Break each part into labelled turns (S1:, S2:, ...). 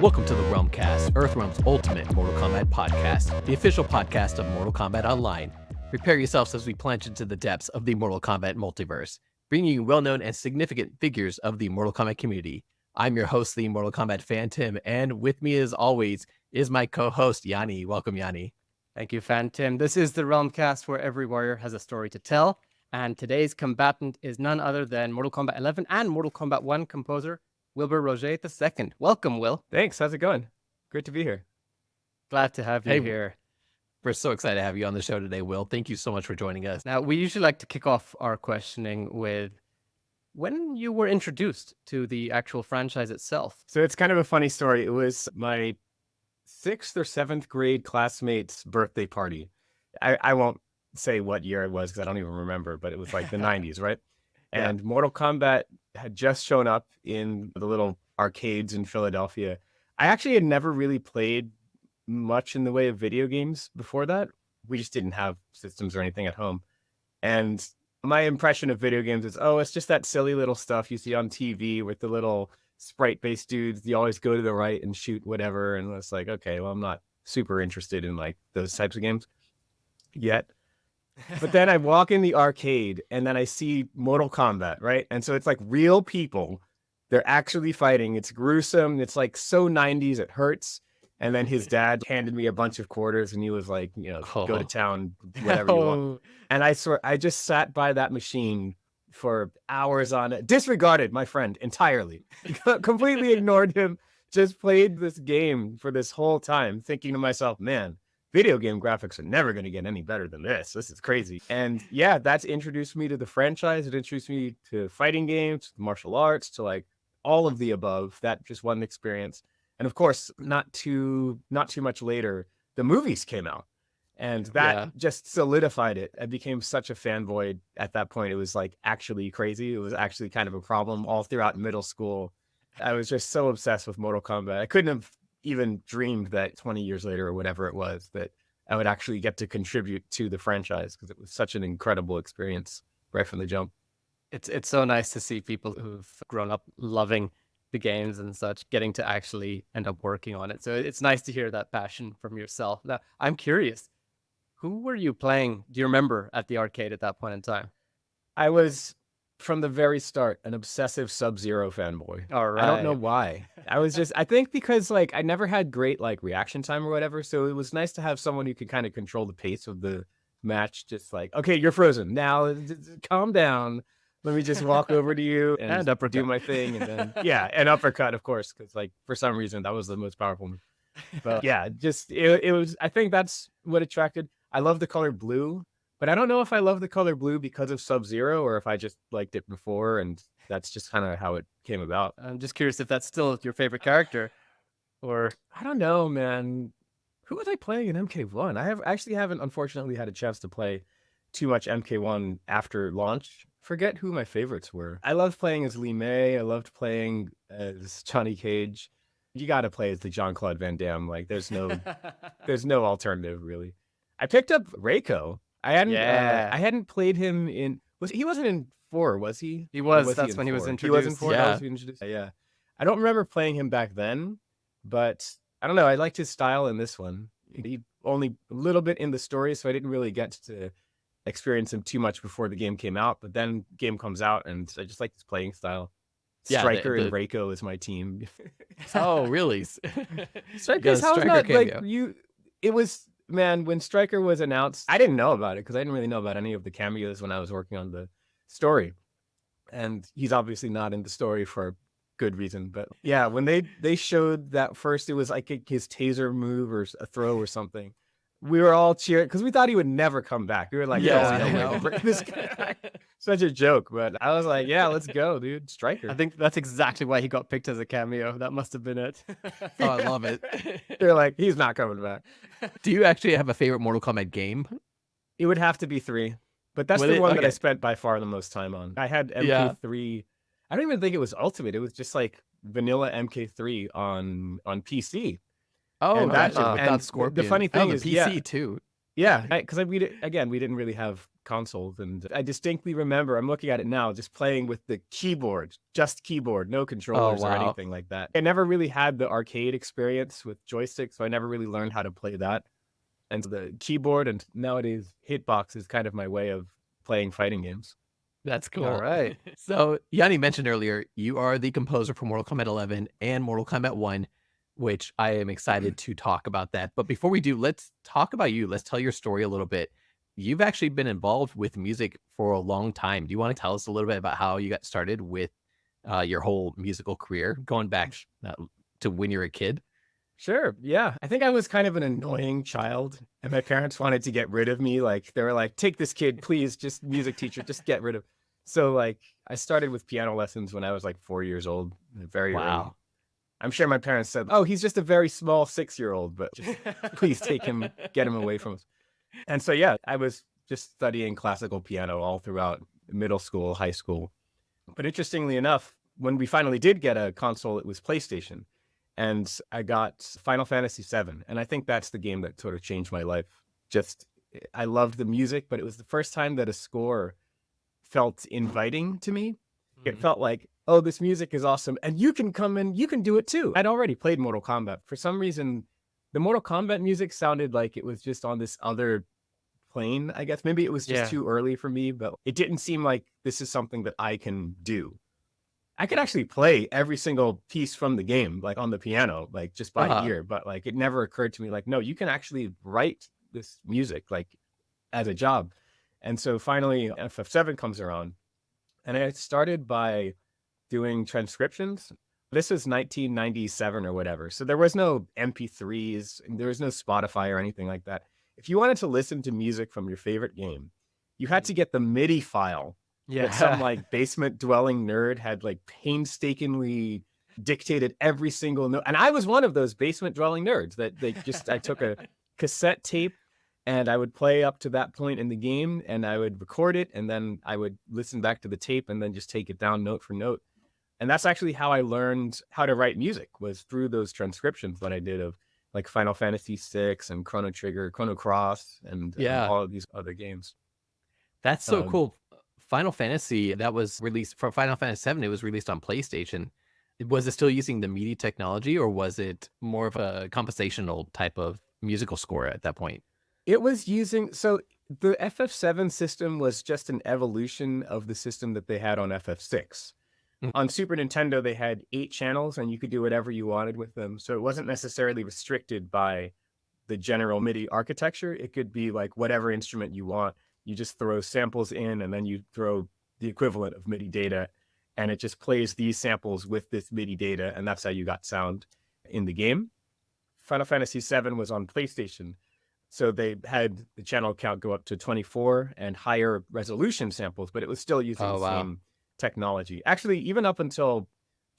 S1: Welcome to the Realm Kast, Earthrealm's ultimate Mortal Kombat podcast, the official podcast of Mortal Kombat Online. Prepare yourselves as we plunge into the depths of the Mortal Kombat multiverse, bringing you well-known and significant figures of the Mortal Kombat community. I'm your host, the Mortal Kombat fan Tim, and with me as always is my co-host, Yanni. Welcome, Yanni.
S2: Thank you, Fan Tim. This is the Realm Kast, where every warrior has a story to tell, and today's combatant is none other than Mortal Kombat 11 and Mortal Kombat 1 composer, Wilbert Roget II. Welcome, Will.
S3: Thanks. How's it going? Great to be here.
S2: Glad to have you here.
S1: We're so excited to have you on the show today, Will. Thank you so much for joining us.
S2: Now, we usually like to kick off our questioning with when you were introduced to the actual franchise itself.
S3: So it's kind of a funny story. It was my 6th or 7th grade classmate's birthday party. I won't say what year it was because I don't even remember, but it was like the 90s, right?
S2: Yeah.
S3: And Mortal Kombat had just shown up in the little arcades in Philadelphia. I actually had never really played much in the way of video games before that. We just didn't have systems or anything at home. And my impression of video games is, oh, it's just that silly little stuff you see on TV with the little sprite-based dudes. You always go to the right and shoot whatever. And it's like, okay, well, I'm not super interested in like those types of games yet. But then I walk in the arcade and then I see Mortal Kombat, right? And so it's like real people. They're actually fighting. It's gruesome. It's like so 90s, it hurts. And then his dad handed me a bunch of quarters and he was like, you know, go to town, whatever you want. And I swear, I just sat by that machine for hours on it, disregarded my friend entirely, completely ignored him, just played this game for this whole time, thinking to myself, man, video game graphics are never going to get any better than this. This is crazy. And yeah, that's introduced me to the franchise. It introduced me to fighting games, to martial arts, to like all of the above. That just one experience. And of course, not too much later, the movies came out. And that just solidified it. I became such a fanboy at that point. It was like actually crazy. It was actually kind of a problem all throughout middle school. I was just so obsessed with Mortal Kombat. I couldn't have even dreamed that 20 years later or whatever it was that I would actually get to contribute to the franchise because it was such an incredible experience right from the jump.
S2: It's so nice to see people who've grown up loving the games and such getting to actually end up working on it. So it's nice to hear that passion from yourself. Now, I'm curious, who were you playing? Do you remember at the arcade at that point in time?
S3: I was, from the very start, an obsessive Sub-Zero fanboy.
S2: All right.
S3: I don't know why. I think because like I never had great like reaction time or whatever. So it was nice to have someone who could kind of control the pace of the match. Just like, okay, you're frozen. Now calm down. Let me just walk over to you and do my thing. And then, yeah, and uppercut, of course, because like for some reason that was the most powerful move. But yeah, just it was, I think that's what attracted. I love the color blue, but I don't know if I love the color blue because of Sub-Zero or if I just liked it before. And that's just kind of how it came about.
S2: I'm just curious if that's still your favorite character or.
S3: I don't know, man. Who was I playing in MK1? I haven't, unfortunately, had a chance to play too much MK1 after launch. Forget who my favorites were. I loved playing as Lee May. I loved playing as Johnny Cage. You got to play as the Jean-Claude Van Damme. Like there's no alternative really. I picked up Reiko. I hadn't played him in. He wasn't in 4, was he?
S2: He was. That's when he was introduced.
S3: He was in 4.
S1: Yeah.
S3: That was introduced. Yeah. I don't remember playing him back then, but I don't know. I liked his style in this one. He only a little bit in the story, so I didn't really get to experience him too much before the game came out. But then game comes out, and I just like his playing style.
S1: Yeah,
S3: Striker and Reiko is my team.
S1: Oh, really?
S3: Striker's how not like you. It was. Man, when Stryker was announced, I didn't know about it because I didn't really know about any of the cameos when I was working on the story. And he's obviously not in the story for good reason. But yeah, when they showed that first, it was like his taser move or a throw or something. We were all cheering because we thought he would never come back. We were like, this guy. Such a joke. But I was like, yeah, let's go, dude. Stryker.
S2: I think that's exactly why he got picked as a cameo. That must have been it.
S1: Oh, I love it.
S3: They're like, he's not coming back.
S1: Do you actually have a favorite Mortal Kombat game?
S3: It would have to be 3. But that's the one that I spent by far the most time on. I had MK3. Yeah. I don't even think it was Ultimate. It was just like vanilla MK3 on PC.
S1: Oh,
S3: and
S1: without Scorpion.
S3: The funny thing is,
S1: PC too.
S3: Yeah, because we didn't really have consoles, and I distinctly remember, I'm looking at it now, just playing with the keyboard, just keyboard, no
S1: Oh,
S3: controllers or
S1: wow.
S3: anything like that. I never really had the arcade experience with joysticks, so I never really learned how to play that. And the keyboard and nowadays hitbox is kind of my way of playing fighting games.
S1: That's cool.
S2: All right.
S1: So, Yanni mentioned earlier, you are the composer for Mortal Kombat 11 and Mortal Kombat 1, which I am excited to talk about that. But before we do, let's talk about you. Let's tell your story a little bit. You've actually been involved with music for a long time. Do you want to tell us a little bit about how you got started with your whole musical career, going back to when you were a kid?
S3: Sure. Yeah. I think I was kind of an annoying child, and my parents wanted to get rid of me. Like, they were like, take this kid, please, just music teacher, just get rid of. So, like, I started with piano lessons when I was like 4 years old, very early.
S1: Wow.
S3: I'm sure my parents said, oh, he's just a very small 6-year-old, but just please take him, get him away from us. And so, yeah, I was just studying classical piano all throughout middle school, high school. But interestingly enough, when we finally did get a console, it was PlayStation. And I got Final Fantasy VII. And I think that's the game that sort of changed my life. Just, I loved the music, but it was the first time that a score felt inviting to me. It felt like, oh, this music is awesome. And you can come and you can do it too. I'd already played Mortal Kombat. For some reason, the Mortal Kombat music sounded like it was just on this other plane, I guess. Maybe it was just too early for me, but it didn't seem like this is something that I can do. I could actually play every single piece from the game, like on the piano, like just by ear, but like it never occurred to me like, no, you can actually write this music like as a job. And so finally FF7 comes around, and I started by doing transcriptions. This was 1997 or whatever. So there was no MP3s, and there was no Spotify or anything like that. If you wanted to listen to music from your favorite game, you had to get the MIDI file that some like basement dwelling nerd had like painstakingly dictated every single note. And I was one of those basement dwelling nerds that I took a cassette tape and I would play up to that point in the game and I would record it. And then I would listen back to the tape and then just take it down note for note. And that's actually how I learned how to write music, was through those transcriptions that I did of like Final Fantasy VI and Chrono Trigger, Chrono Cross, and all of these other games.
S1: That's so cool. Final Fantasy, that was released for Final Fantasy VII. It was released on PlayStation. Was it still using the MIDI technology, or was it more of a compositional type of musical score at that point?
S3: It was using, so the FF7 system was just an evolution of the system that they had on FF6. On Super Nintendo, they had 8 channels and you could do whatever you wanted with them. So it wasn't necessarily restricted by the general MIDI architecture. It could be like whatever instrument you want. You just throw samples in and then you throw the equivalent of MIDI data, and it just plays these samples with this MIDI data, and that's how you got sound in the game. Final Fantasy VII was on PlayStation, so they had the channel count go up to 24 and higher resolution samples, but it was still using the same technology. Actually, even up until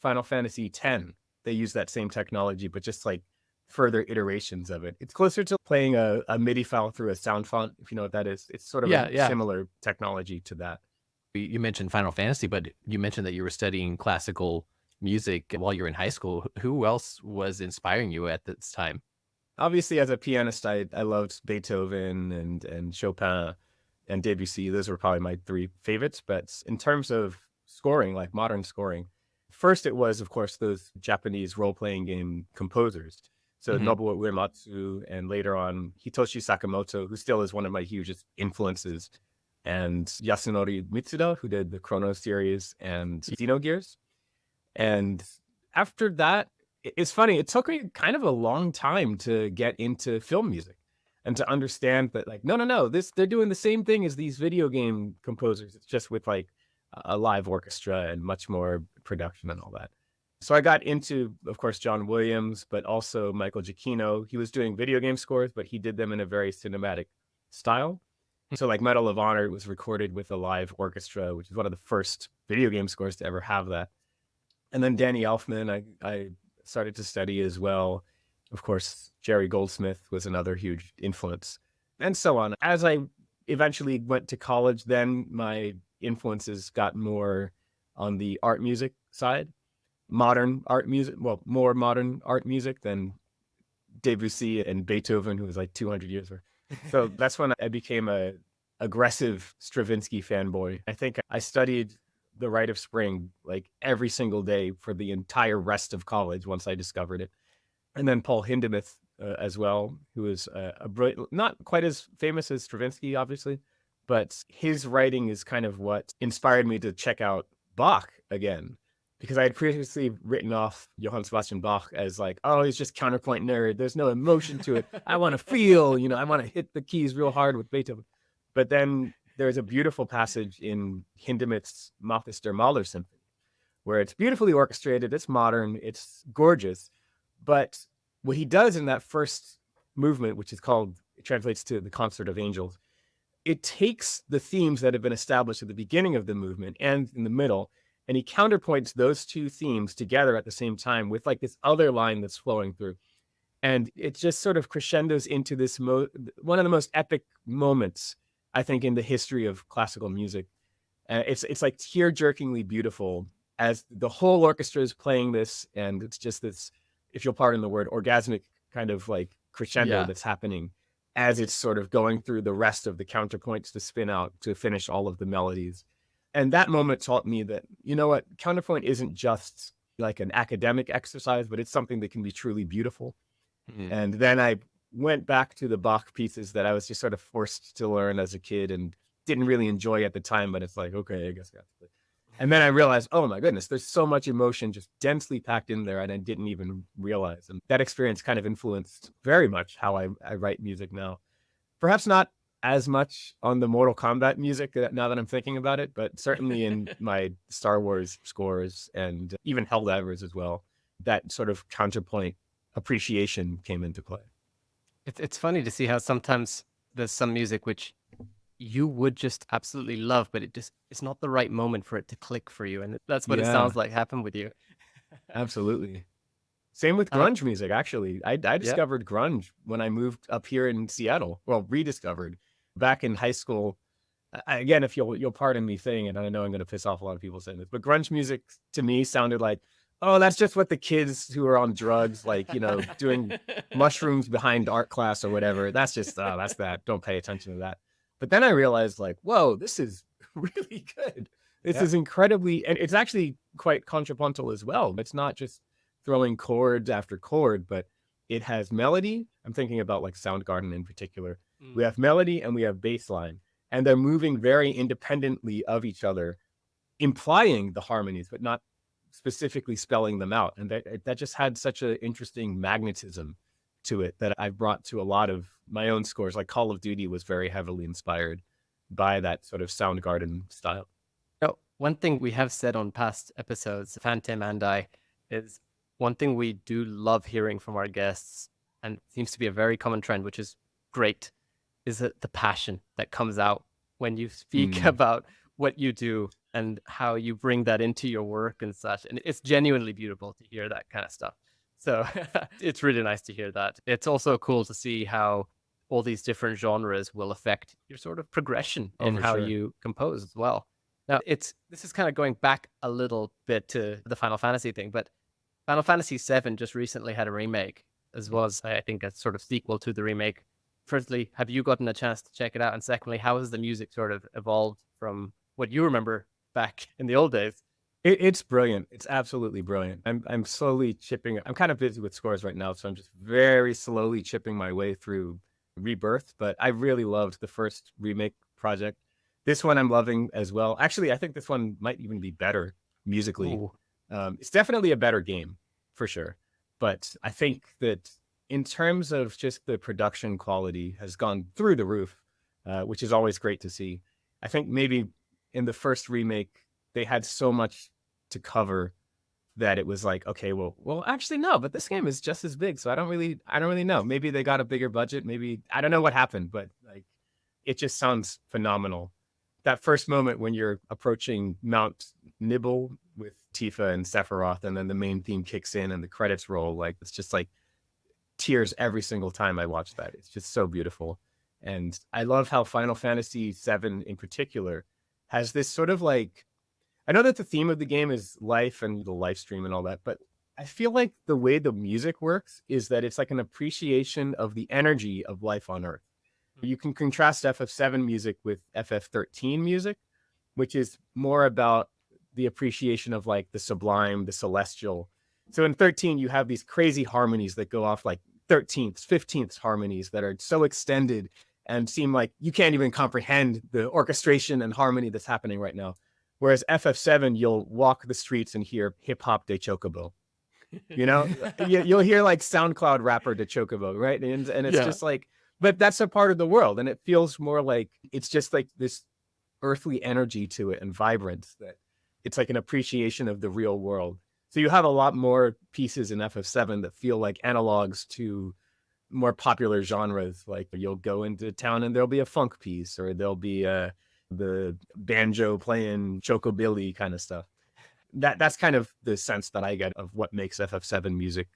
S3: Final Fantasy X, they used that same technology, but just like further iterations of it. It's closer to playing a MIDI file through a sound font, if you know what that is. It's sort of a similar technology to that.
S1: You mentioned Final Fantasy, but you mentioned that you were studying classical music while you were in high school. Who else was inspiring you at this time?
S3: Obviously, as a pianist, I loved Beethoven and Chopin and Debussy. Those were probably my 3 favorites. But in terms of scoring, like modern scoring, first it was, of course, those Japanese role-playing game composers. So Nobuo Uematsu, and later on Hitoshi Sakamoto, who still is one of my hugest influences, and Yasunori Mitsuda, who did the Chrono series and Xenogears. And after that, it's funny, it took me kind of a long time to get into film music and to understand that, like, no, they're doing the same thing as these video game composers. It's just with like a live orchestra and much more production and all that. So I got into, of course, John Williams, but also Michael Giacchino. He was doing video game scores, but he did them in a very cinematic style. So like Medal of Honor was recorded with a live orchestra, which is one of the first video game scores to ever have that. And then Danny Elfman, I started to study as well. Of course, Jerry Goldsmith was another huge influence, and so on. As I eventually went to college, then my influences got more on the art music side. Modern art music, well, more modern art music than Debussy and Beethoven, who was like 200 years old. So that's when I became a aggressive Stravinsky fanboy. I think I studied The Rite of Spring like every single day for the entire rest of college once I discovered it. And then Paul Hindemith as well, who is not quite as famous as Stravinsky, obviously, but his writing is kind of what inspired me to check out Bach again, because I had previously written off Johann Sebastian Bach as like, oh, he's just counterpoint nerd. There's no emotion to it. I want to feel, I want to hit the keys real hard with Beethoven. But then there's a beautiful passage in Hindemith's Mathis der Maler Symphony, where it's beautifully orchestrated, it's modern, it's gorgeous. But what he does in that first movement, which is called, it translates to the Concert of Angels, it takes the themes that have been established at the beginning of the movement and in the middle, and he counterpoints those two themes together at the same time with like this other line that's flowing through. And it just sort of crescendos into this one of the most epic moments, I think, in the history of classical music. It's like tear-jerkingly beautiful as the whole orchestra is playing this, and it's just this, if you'll pardon the word, orgasmic kind of like crescendo that's happening as it's sort of going through the rest of the counterpoints to spin out to finish all of the melodies. And that moment taught me that, you know what, counterpoint isn't just like an academic exercise, but it's something that can be truly beautiful. And then I went back to the Bach pieces that I was just sort of forced to learn as a kid and didn't really enjoy at the time, but it's like, okay, I guess I have to play. And then I realized, oh my goodness, there's so much emotion just densely packed in there, and I didn't even realize. And that experience kind of influenced very much how I write music now. Perhaps not as much on the Mortal Kombat music now that I'm thinking about it, but certainly in my Star Wars scores and even Helldivers as well, that sort of counterpoint appreciation came into play.
S2: It's funny to see how sometimes there's some music which you would just absolutely love, but it's not the right moment for it to click for you. And that's what it sounds like happened with you.
S3: Absolutely. Same with grunge music, actually. I discovered grunge when I moved up here in Seattle. Well, rediscovered. Back in high school, again, if you'll pardon me saying it, and I know I'm going to piss off a lot of people saying this, but grunge music to me sounded like, oh, that's just what the kids who are on drugs, like, doing mushrooms behind art class or whatever. That's just, that's that. Don't pay attention to that. But then I realized, like, whoa, this is really good. This is incredibly, and it's actually quite contrapuntal as well. It's not just throwing chord after chord, but it has melody. I'm thinking about like Soundgarden in particular. We have melody and we have bass line, and they're moving very independently of each other, implying the harmonies, but not specifically spelling them out. And that just had such an interesting magnetism to it that I brought to a lot of my own scores. Like Call of Duty was very heavily inspired by that sort of Soundgarden style.
S2: Now, one thing we have said on past episodes, Phantom and I, is one thing we do love hearing from our guests, and seems to be a very common trend, which is great, is that the passion that comes out when you speak about what you do and how you bring that into your work and such. And it's genuinely beautiful to hear that kind of stuff. So it's really nice to hear that. It's also cool to see how all these different genres will affect your sort of progression in how you compose as well. Now, this is kind of going back a little bit to the Final Fantasy thing, but Final Fantasy VII just recently had a remake, as well as, I think, a sort of sequel to the remake. Firstly, have you gotten a chance to check it out? And secondly, how has the music sort of evolved from what you remember back in the old days?
S3: It's brilliant. It's absolutely brilliant. I'm slowly chipping. I'm kind of busy with scores right now, so I'm just very slowly chipping my way through Rebirth. But I really loved the first remake project. This one I'm loving as well. Actually, I think this one might even be better musically. It's definitely a better game, for sure. But I think that in terms of just the production quality has gone through the roof, which is always great to see. I think maybe in the first remake, they had so much to cover that it was like, okay, well, actually no, but this game is just as big, so I don't really know. Maybe they got a bigger budget. Maybe I don't know what happened, but like, it just sounds phenomenal. That first moment when you're approaching Mount Nibble with Tifa and Sephiroth, and then the main theme kicks in and the credits roll, like it's just like tears every single time I watch that. It's just so beautiful. And I love how Final Fantasy VII in particular has this sort of like, I know that the theme of the game is life and the life stream and all that, but I feel like the way the music works is that it's like an appreciation of the energy of life on Earth. You can contrast FF7 music with FF13 music, which is more about the appreciation of like the sublime, the celestial. So in 13, you have these crazy harmonies that go off like 13th, 15th harmonies that are so extended and seem like you can't even comprehend the orchestration and harmony that's happening right now. Whereas FF7, you'll walk the streets and hear hip hop de Chocobo. You know, you'll hear like SoundCloud rapper de Chocobo, right? And it's just like, but that's a part of the world. And it feels more like it's just like this earthly energy to it and vibrance that it's like an appreciation of the real world. So you have a lot more pieces in FF7 that feel like analogs to more popular genres. Like you'll go into town and there'll be a funk piece, or there'll be the banjo playing chocobilly kind of stuff. That's kind of the sense that I get of what makes FF7 music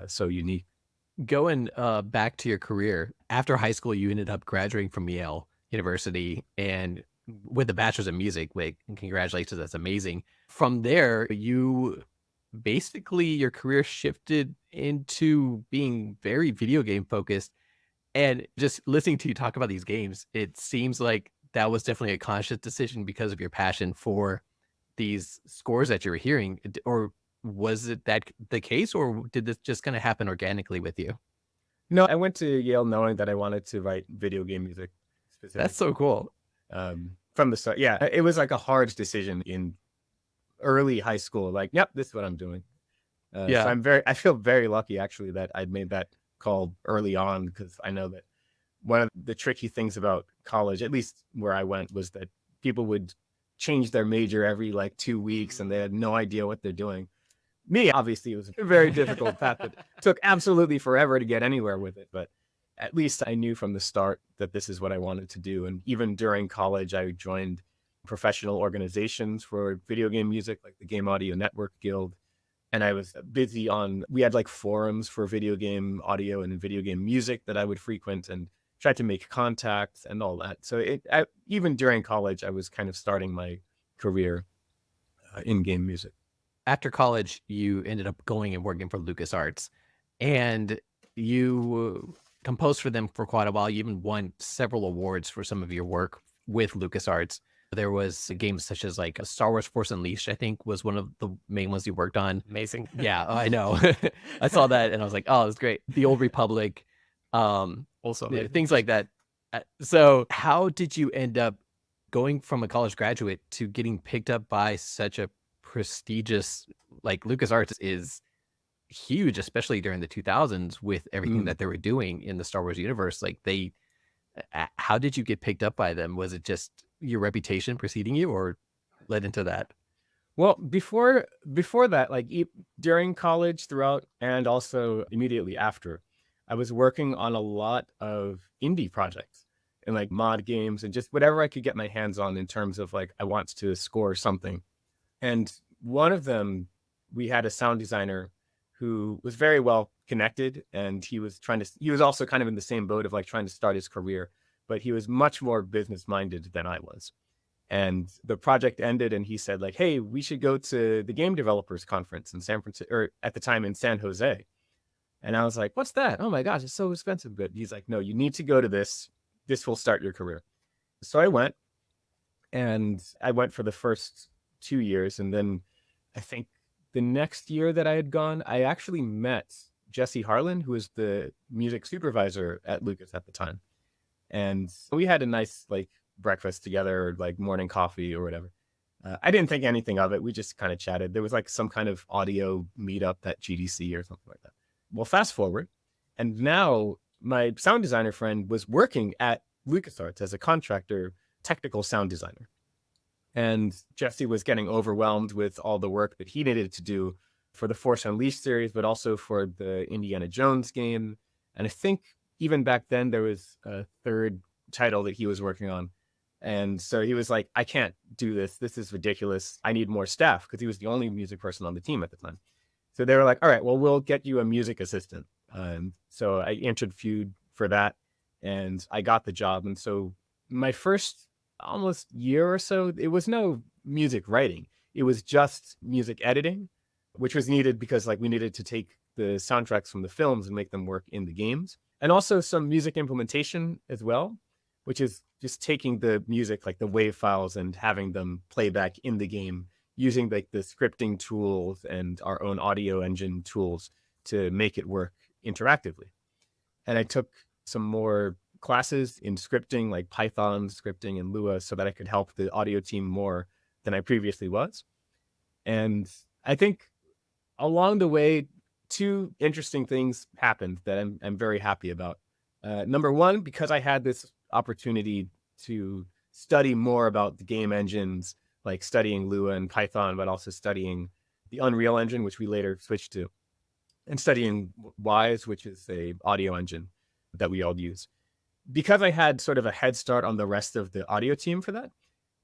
S3: so unique.
S1: Going back to your career, after high school, you ended up graduating from Yale University and with a bachelor's in music. Like, congratulations, that's amazing. From there, your career shifted into being very video game focused. And just listening to you talk about these games, it seems like that was definitely a conscious decision because of your passion for these scores that you were hearing. Or was it that the case, or did this just kind of happen organically with you?
S3: No, I went to Yale knowing that I wanted to write video game music specifically.
S1: That's so cool.
S3: From the start. Yeah, it was like a hard decision in early high school. Like, yep, this is what I'm doing. So I feel very lucky actually that I'd made that call early on, because I know that one of the tricky things about college, at least where I went, was that people would change their major every like 2 weeks and they had no idea what they're doing. Me, obviously, it was a very difficult path that took absolutely forever to get anywhere with it. But at least I knew from the start that this is what I wanted to do. And even during college, I joined professional organizations for video game music, like the Game Audio Network Guild. And I was busy we had like forums for video game audio and video game music that I would frequent and tried to make contacts and all that. So even during college, I was kind of starting my career in game music.
S1: After college, you ended up going and working for LucasArts, and you composed for them for quite a while. You even won several awards for some of your work with LucasArts. There was games such as like Star Wars Force Unleashed, I think, was one of the main ones you worked on.
S2: Amazing.
S1: Yeah, I know. I saw that and I was like, oh, it's great. The Old Republic,
S2: Also,
S1: things like that. So how did you end up going from a college graduate to getting picked up by such a prestigious, like LucasArts is huge, especially during the 2000s with everything that they were doing in the Star Wars universe. Like how did you get picked up by them? Was it just your reputation preceding you, or led into that?
S3: Well, before that, like during college, throughout, and also immediately after, I was working on a lot of indie projects and like mod games and just whatever I could get my hands on in terms of like, I want to score something. And one of them, we had a sound designer who was very well connected, and he was also kind of in the same boat of like trying to start his career, but he was much more business minded than I was. And the project ended and he said like, hey, we should go to the game developers conference in San Francisco, or at the time in San Jose. And I was like, what's that? Oh my gosh, it's so expensive. But he's like, no, you need to go to this. This will start your career. So I went, and I went for the first 2 years. And then I think the next year that I had gone, I actually met Jesse Harlan, who was the music supervisor at Lucas at the time. And we had a nice like breakfast together, or like morning coffee or whatever. I didn't think anything of it. We just kind of chatted. There was like some kind of audio meetup at GDC or something like that. Well, fast forward, and now my sound designer friend was working at LucasArts as a contractor, technical sound designer. And Jesse was getting overwhelmed with all the work that he needed to do for the Force Unleashed series, but also for the Indiana Jones game. And I think even back then there was a third title that he was working on. And so he was like, I can't do this. This is ridiculous. I need more staff, because he was the only music person on the team at the time. So they were like, all right, well, we'll get you a music assistant. So I interviewed for that, and I got the job. And so my first almost year or so, it was no music writing. It was just music editing, which was needed because like we needed to take the soundtracks from the films and make them work in the games. And also some music implementation as well. which is just taking the music, like the wave files, and having them play back in the game using like the scripting tools and our own audio engine tools to make it work interactively. And I took some more classes in scripting, like Python scripting and Lua, so that I could help the audio team more than I previously was. And I think along the way, two interesting things happened that I'm very happy about. Number one, because I had this opportunity to study more about the game engines, like studying Lua and Python, but also studying the Unreal Engine, which we later switched to, and studying 1's, which is a audio engine that we all use. Because I had sort of a head start on the rest of the audio team for that,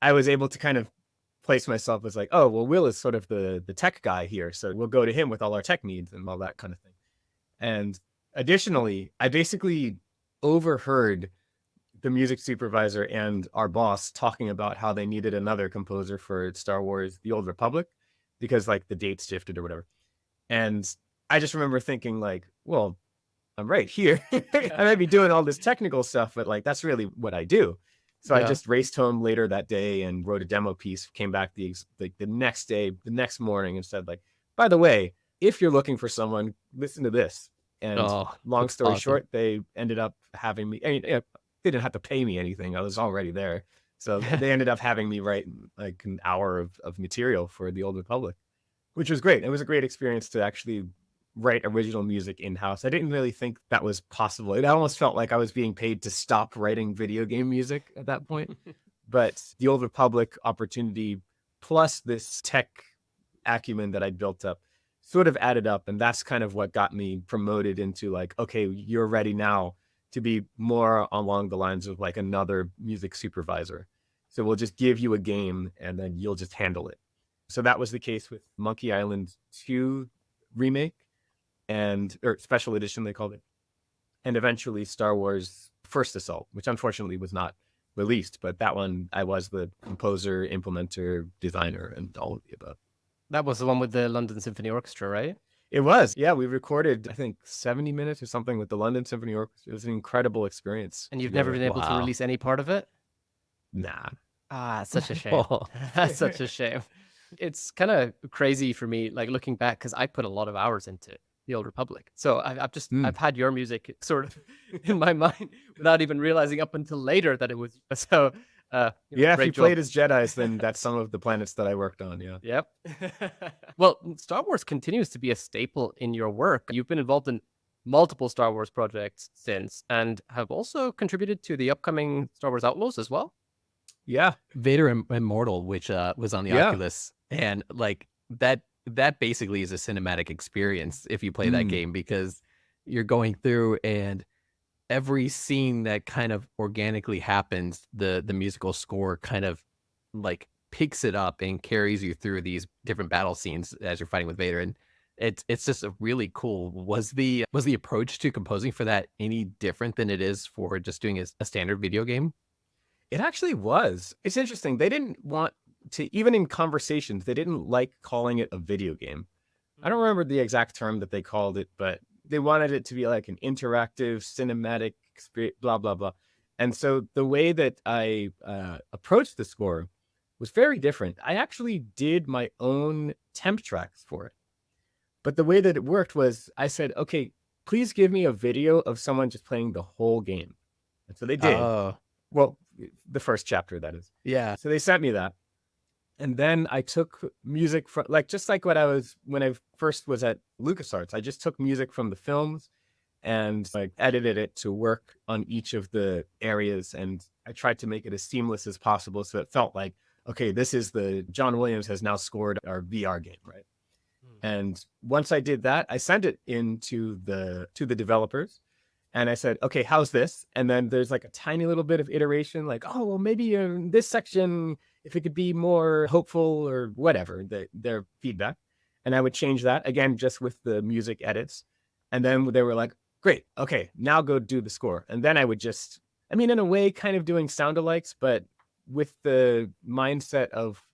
S3: I was able to kind of place myself as like, oh, well, Will is sort of the tech guy here, so we'll go to him with all our tech needs and all that kind of thing. And additionally, I basically overheard the music supervisor and our boss talking about how they needed another composer for Star Wars: The Old Republic, because like the dates shifted or whatever. And I just remember thinking like, well, I'm right here. I might be doing all this technical stuff, but like that's really what I do. So I just raced home later that day and wrote a demo piece, came back the next day, the next morning, and said like, by the way, if you're looking for someone, listen to this. And long story short, they ended up having me. I mean, they didn't have to pay me anything. I was already there. So they ended up having me write like an hour of material for the Old Republic, which was great. It was a great experience to actually write original music in-house. I didn't really think that was possible. It almost felt like I was being paid to stop writing video game music at that point. But the Old Republic opportunity plus this tech acumen that I built up sort of added up. And that's kind of what got me promoted into like, okay, you're ready now to be more along the lines of like another music supervisor. So we'll just give you a game and then you'll just handle it. So that was the case with Monkey Island 2 remake or special edition, they called it. And eventually Star Wars First Assault, which unfortunately was not released, but that one I was the composer, implementer, designer, and all of the above.
S2: That was the one with the London Symphony Orchestra, right?
S3: It was. Yeah, we recorded, I think, 70 minutes or something with the London Symphony Orchestra. It was an incredible experience.
S2: And you've never been able to release any part of it?
S3: Nah.
S2: Ah, such a shame. That's such a shame. It's kind of crazy for me, like looking back, because I put a lot of hours into the Old Republic. So I've had your music sort of in my mind without even realizing up until later that it was. So
S3: yeah, if you played as Jedis, then that's some of the planets that I worked on. Yeah.
S2: Yep. Well, Star Wars continues to be a staple in your work. You've been involved in multiple Star Wars projects since, and have also contributed to the upcoming Star Wars Outlaws as well.
S3: Yeah,
S1: Vader Immortal, which was on the Oculus, and like that basically is a cinematic experience if you play that game, because you're going through and every scene that kind of organically happens, the musical score kind of like picks it up and carries you through these different battle scenes as you're fighting with Vader, and it's just a really cool. Was the approach to composing for that any different than it is for just doing a standard video game?
S3: It actually was. It's interesting. They didn't want to, even in conversations, they didn't like calling it a video game. I don't remember the exact term that they called it, but they wanted it to be like an interactive, cinematic experience, blah, blah, blah. And so the way that I approached the score was very different. I actually did my own temp tracks for it. But the way that it worked was I said, okay, please give me a video of someone just playing the whole game. And so they did. Well, the first chapter, that is.
S1: Yeah.
S3: So they sent me that. And then I took music from, like, just like when I first was at LucasArts, I just took music from the films and like edited it to work on each of the areas. And I tried to make it as seamless as possible. So it felt like, okay, this is John Williams has now scored our VR game, right? And once I did that, I sent it to the developers. And I said, okay, how's this? And then there's like a tiny little bit of iteration, like, oh, well, maybe in this section, if it could be more hopeful or whatever, their feedback. And I would change that, again, just with the music edits. And then they were like, great, okay, now go do the score. And then I would just, I mean, in a way, kind of doing sound-alikes, but with the mindset of,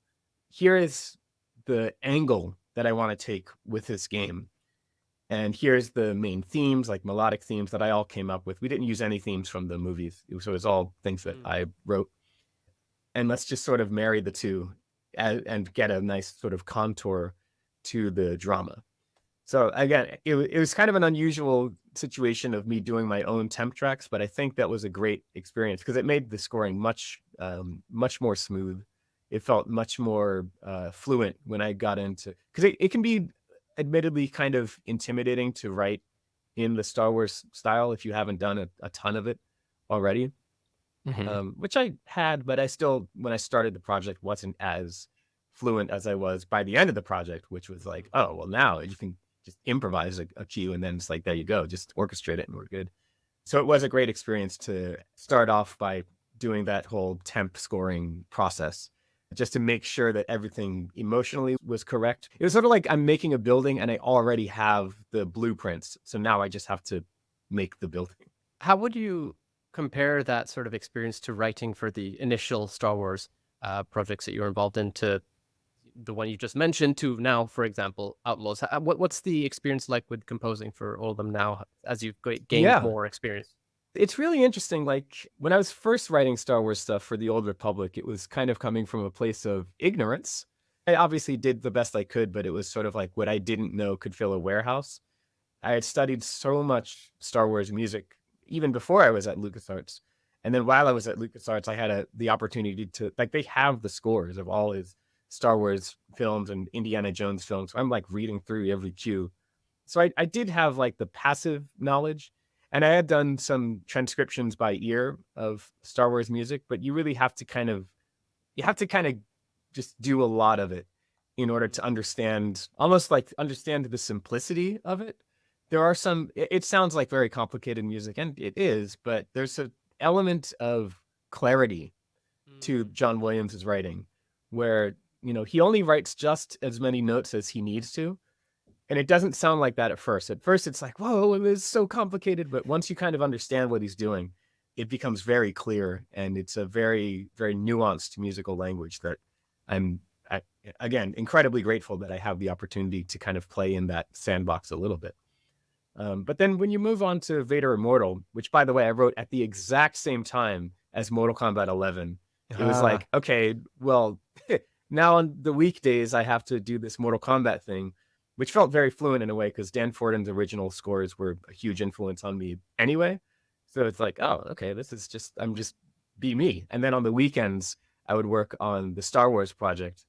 S3: here is the angle that I want to take with this game. And here's the main themes, like melodic themes that I all came up with. We didn't use any themes from the movies. So it was all things that I wrote. And let's just sort of marry the two and get a nice sort of contour to the drama. So again, it was kind of an unusual situation of me doing my own temp tracks, but I think that was a great experience because it made the scoring much more smooth. It felt much more fluent when I got into, because it can be admittedly kind of intimidating to write in the Star Wars style if you haven't done a ton of it already, which I had, but I still, when I started the project, wasn't as fluent as I was by the end of the project, which was like, oh, well, now you can just improvise a cue and then it's like, there you go, just orchestrate it and we're good. So it was a great experience to start off by doing that whole temp scoring process, just to make sure that everything emotionally was correct. It was sort of like I'm making a building and I already have the blueprints. So now I just have to make the building.
S2: How would you compare that sort of experience to writing for the initial Star Wars projects that you were involved in to the one you just mentioned to now, for example, Outlaws? What's the experience like with composing for all of them now as you've gained more experience?
S3: It's really interesting. Like when I was first writing Star Wars stuff for the Old Republic, it was kind of coming from a place of ignorance. I obviously did the best I could, but it was sort of like what I didn't know could fill a warehouse. I had studied so much Star Wars music even before I was at LucasArts. And then while I was at LucasArts, I had the opportunity to, like, they have the scores of all his Star Wars films and Indiana Jones films. So I'm like reading through every cue. So I did have like the passive knowledge, and I had done some transcriptions by ear of Star Wars music, but you really have to kind of just do a lot of it in order to understand the simplicity of it. There are it sounds like very complicated music, and it is, but there's an element of clarity to John Williams' writing where, he only writes just as many notes as he needs to. And it doesn't sound like that at first. At first, it's like, whoa, it's so complicated. But once you kind of understand what he's doing, it becomes very clear. And it's a very, very nuanced musical language that again, incredibly grateful that I have the opportunity to kind of play in that sandbox a little bit. But then when you move on to Vader Immortal, which, by the way, I wrote at the exact same time as Mortal Kombat 11, it was like, okay, well, now on the weekdays, I have to do this Mortal Kombat thing, which felt very fluent in a way because Dan Forden's original scores were a huge influence on me anyway. So it's like, oh, okay, I'm just be me. And then on the weekends, I would work on the Star Wars project.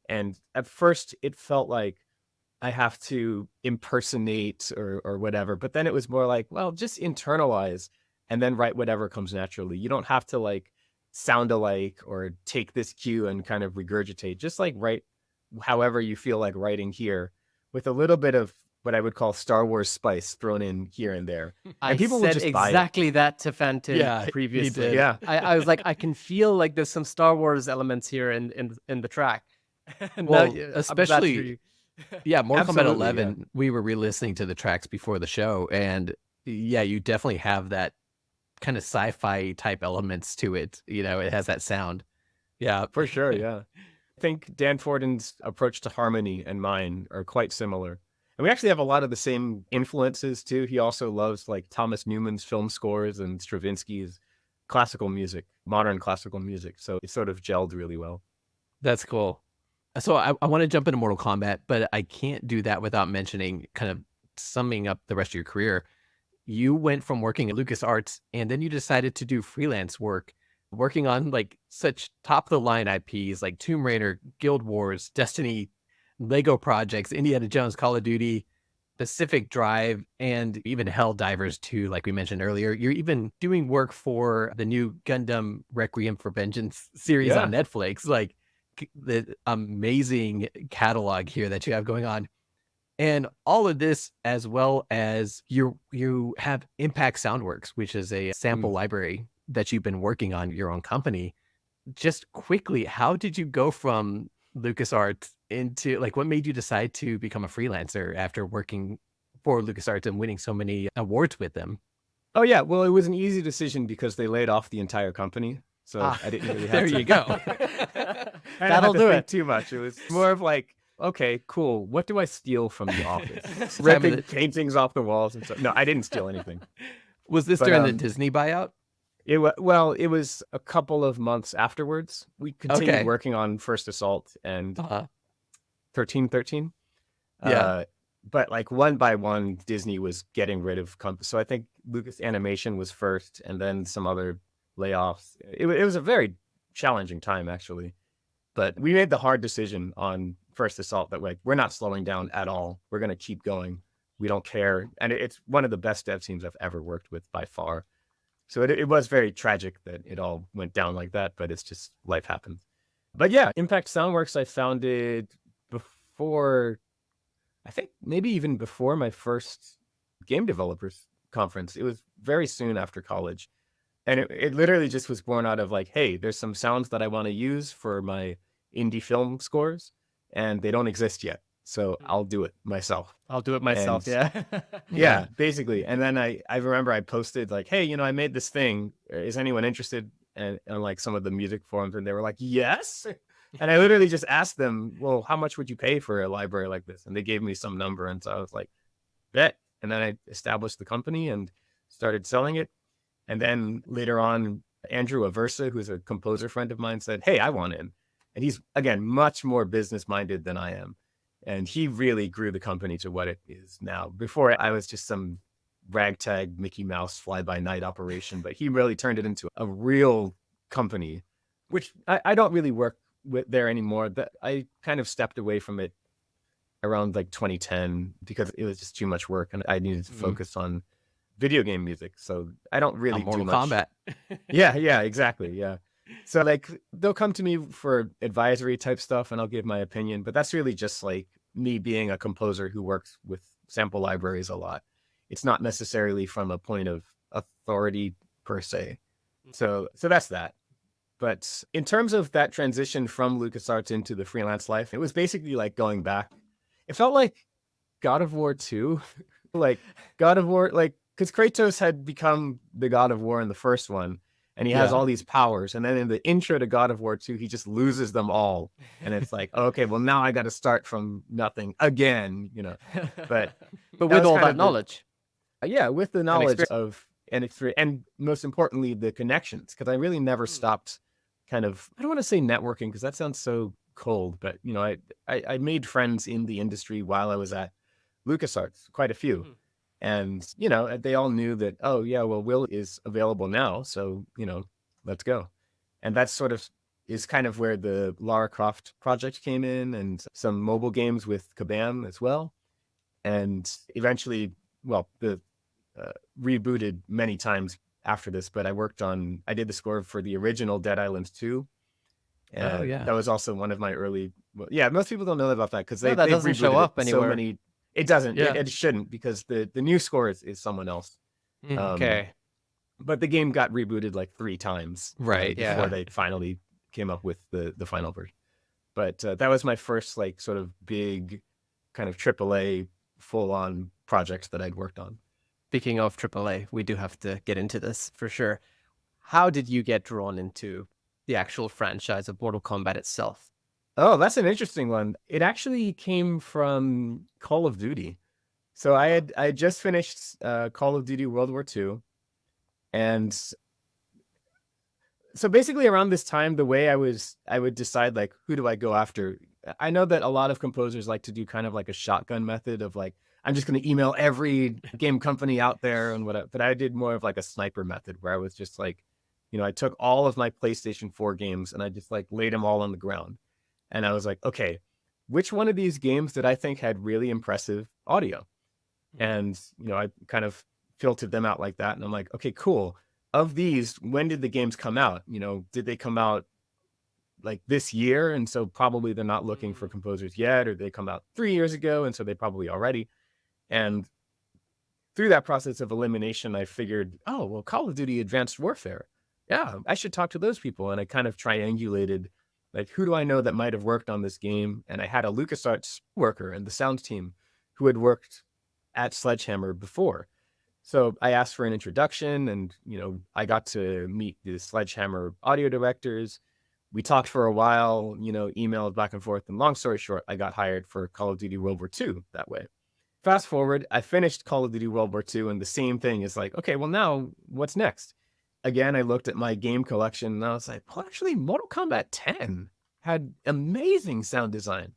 S3: And at first, it felt like I have to impersonate or whatever. But then it was more like, well, just internalize and then write whatever comes naturally. You don't have to like sound alike or take this cue and kind of regurgitate. Just like write however you feel like writing here, with a little bit of what I would call Star Wars spice thrown in here and there. And people will just
S2: exactly that to Fantin previously.
S3: Yeah.
S2: I was like, I can feel like there's some Star Wars elements here in the track.
S1: Well, especially, Mortal Kombat 11,
S3: yeah.
S1: We were re-listening to the tracks before the show, and you definitely have that kind of sci-fi type elements to it. It has that sound. Yeah,
S3: for sure, yeah. I think Dan Forden's approach to harmony and mine are quite similar. And we actually have a lot of the same influences too. He also loves like Thomas Newman's film scores and Stravinsky's classical music, modern classical music. So it sort of gelled really well.
S1: That's cool. So I want to jump into Mortal Kombat, but I can't do that without mentioning, kind of summing up the rest of your career. You went from working at LucasArts and then you decided to do freelance work, working on like such top of the line IPs like Tomb Raider, Guild Wars, Destiny, Lego projects, Indiana Jones, Call of Duty, Pacific Drive, and even Helldivers 2, like we mentioned earlier. You're even doing work for the new Gundam Requiem for Vengeance series on Netflix. Like the amazing catalog here that you have going on. And all of this, as well as you have Impact Soundworks, which is a sample library that you've been working on your own company. Just quickly, how did you go from LucasArts into, like, what made you decide to become a freelancer after working for LucasArts and winning so many awards with them?
S3: Oh, yeah. Well, it was an easy decision because they laid off the entire company. So I didn't really have
S1: there
S3: to.
S1: you go.
S3: That'll do it too much. It was more of like, okay, cool. What do I steal from the office?
S1: Time of
S3: Ripping
S1: the-
S3: paintings off the walls and stuff. No, I didn't steal anything.
S1: Was this
S3: But,
S1: during the Disney buyout?
S3: It was a couple of months afterwards. We continued
S1: Okay.
S3: working on First Assault and
S1: Uh-huh.
S3: 1313.
S1: Yeah.
S3: But like one by one, Disney was getting rid of so I think Lucas Animation was first, and then some other layoffs. It was a very challenging time, actually. But we made the hard decision on First Assault that we're not slowing down at all. We're going to keep going. We don't care. And it's one of the best dev teams I've ever worked with by far. So it was very tragic that it all went down like that, but it's just life happens. But yeah, Impact Soundworks, I founded before, I think maybe even before my first game developers conference. It was very soon after college. And it literally just was born out of like, hey, there's some sounds that I want to use for my indie film scores, and they don't exist yet. So I'll do it myself.
S2: I'll do it myself.
S3: And-
S2: Yeah.
S3: Yeah, basically. And then I remember I posted like, hey, I made this thing. Is anyone interested? And on like some of the music forums, and they were like, yes. And I literally just asked them, well, how much would you pay for a library like this? And they gave me some number. And so I was like, bet. And then I established the company and started selling it. And then later on, Andrew Aversa, who's a composer friend of mine, said, hey, I want in. And he's, again, much more business minded than I am. And he really grew the company to what it is now. Before, I was just some ragtag Mickey Mouse fly-by-night operation, but he really turned it into a real company, which I don't really work with there anymore. I kind of stepped away from it around like 2010 because it was just too much work and I needed to focus on video game music. So I don't really
S1: Mortal
S3: do much.
S1: Kombat.
S3: Yeah, exactly. Yeah. So like they'll come to me for advisory type stuff and I'll give my opinion, but that's really just like me being a composer who works with sample libraries a lot. It's not necessarily from a point of authority per se. So that's that. But in terms of that transition from LucasArts into the freelance life, it was basically like going back. It felt like God of War 2, like God of War, like because Kratos had become the God of War in the first one. And he has
S1: Yeah.
S3: all these powers. And then in the intro to God of War 2, he just loses them all. And it's like, okay, well, now I got to start from nothing again, But
S2: with
S3: was
S2: all
S3: kind
S2: that
S3: of
S2: knowledge.
S3: yeah, with the knowledge
S2: experience.
S3: of and most importantly, the connections. Because I really never stopped kind of, I don't want to say networking because that sounds so cold. But, I made friends in the industry while I was at LucasArts, quite a few. And, they all knew that, oh, yeah, well, Will is available now. So, let's go. And that sort of is kind of where the Lara Croft project came in and some mobile games with Kabam as well. And eventually, well, the rebooted many times after this, but I did the score for the original Dead Island 2.
S1: Oh, yeah.
S3: That was also one of my early, most people don't know about that because
S2: No,
S3: they
S2: that doesn't show
S3: rebooted
S2: up
S3: it
S2: anywhere.
S3: so many. It doesn't.
S1: Yeah.
S3: It shouldn't because the new score is someone else.
S2: Okay.
S3: But the game got rebooted like 3 times.
S1: Right,
S3: Before
S2: yeah.
S3: they finally came up with the final version. But that was my first like sort of big kind of AAA full-on project that I'd worked on.
S2: Speaking of AAA, we do have to get into this for sure. How did you get drawn into the actual franchise of Mortal Kombat itself?
S3: Oh, that's an interesting one. It actually came from Call of Duty. So I had just finished Call of Duty World War II. And so basically around this time, the way I would decide like, who do I go after? I know that a lot of composers like to do kind of like a shotgun method of like, I'm just going to email every game company out there and whatever. But I did more of like a sniper method where I was just like, I took all of my PlayStation 4 games and I just like laid them all on the ground. And I was like, okay, which one of these games did I think had really impressive audio? And, I kind of filtered them out like that. And I'm like, okay, cool. Of these, when did the games come out? Did they come out like this year? And so probably they're not looking for composers yet, or they come out 3 years ago. And so they probably already. And through that process of elimination, I figured, oh, well, Call of Duty Advanced Warfare. Yeah, I should talk to those people. And I kind of triangulated like, who do I know that might have worked on this game? And I had a LucasArts worker in the sound team who had worked at Sledgehammer before. So I asked for an introduction and, I got to meet the Sledgehammer audio directors. we talked for a while, emailed back and forth. And long story short, I got hired for Call of Duty World War II that way. Fast forward, I finished Call of Duty World War II, and the same thing is like, okay, well, now what's next? Again, I looked at my game collection and I was like, well, actually, Mortal Kombat 10 had amazing sound design.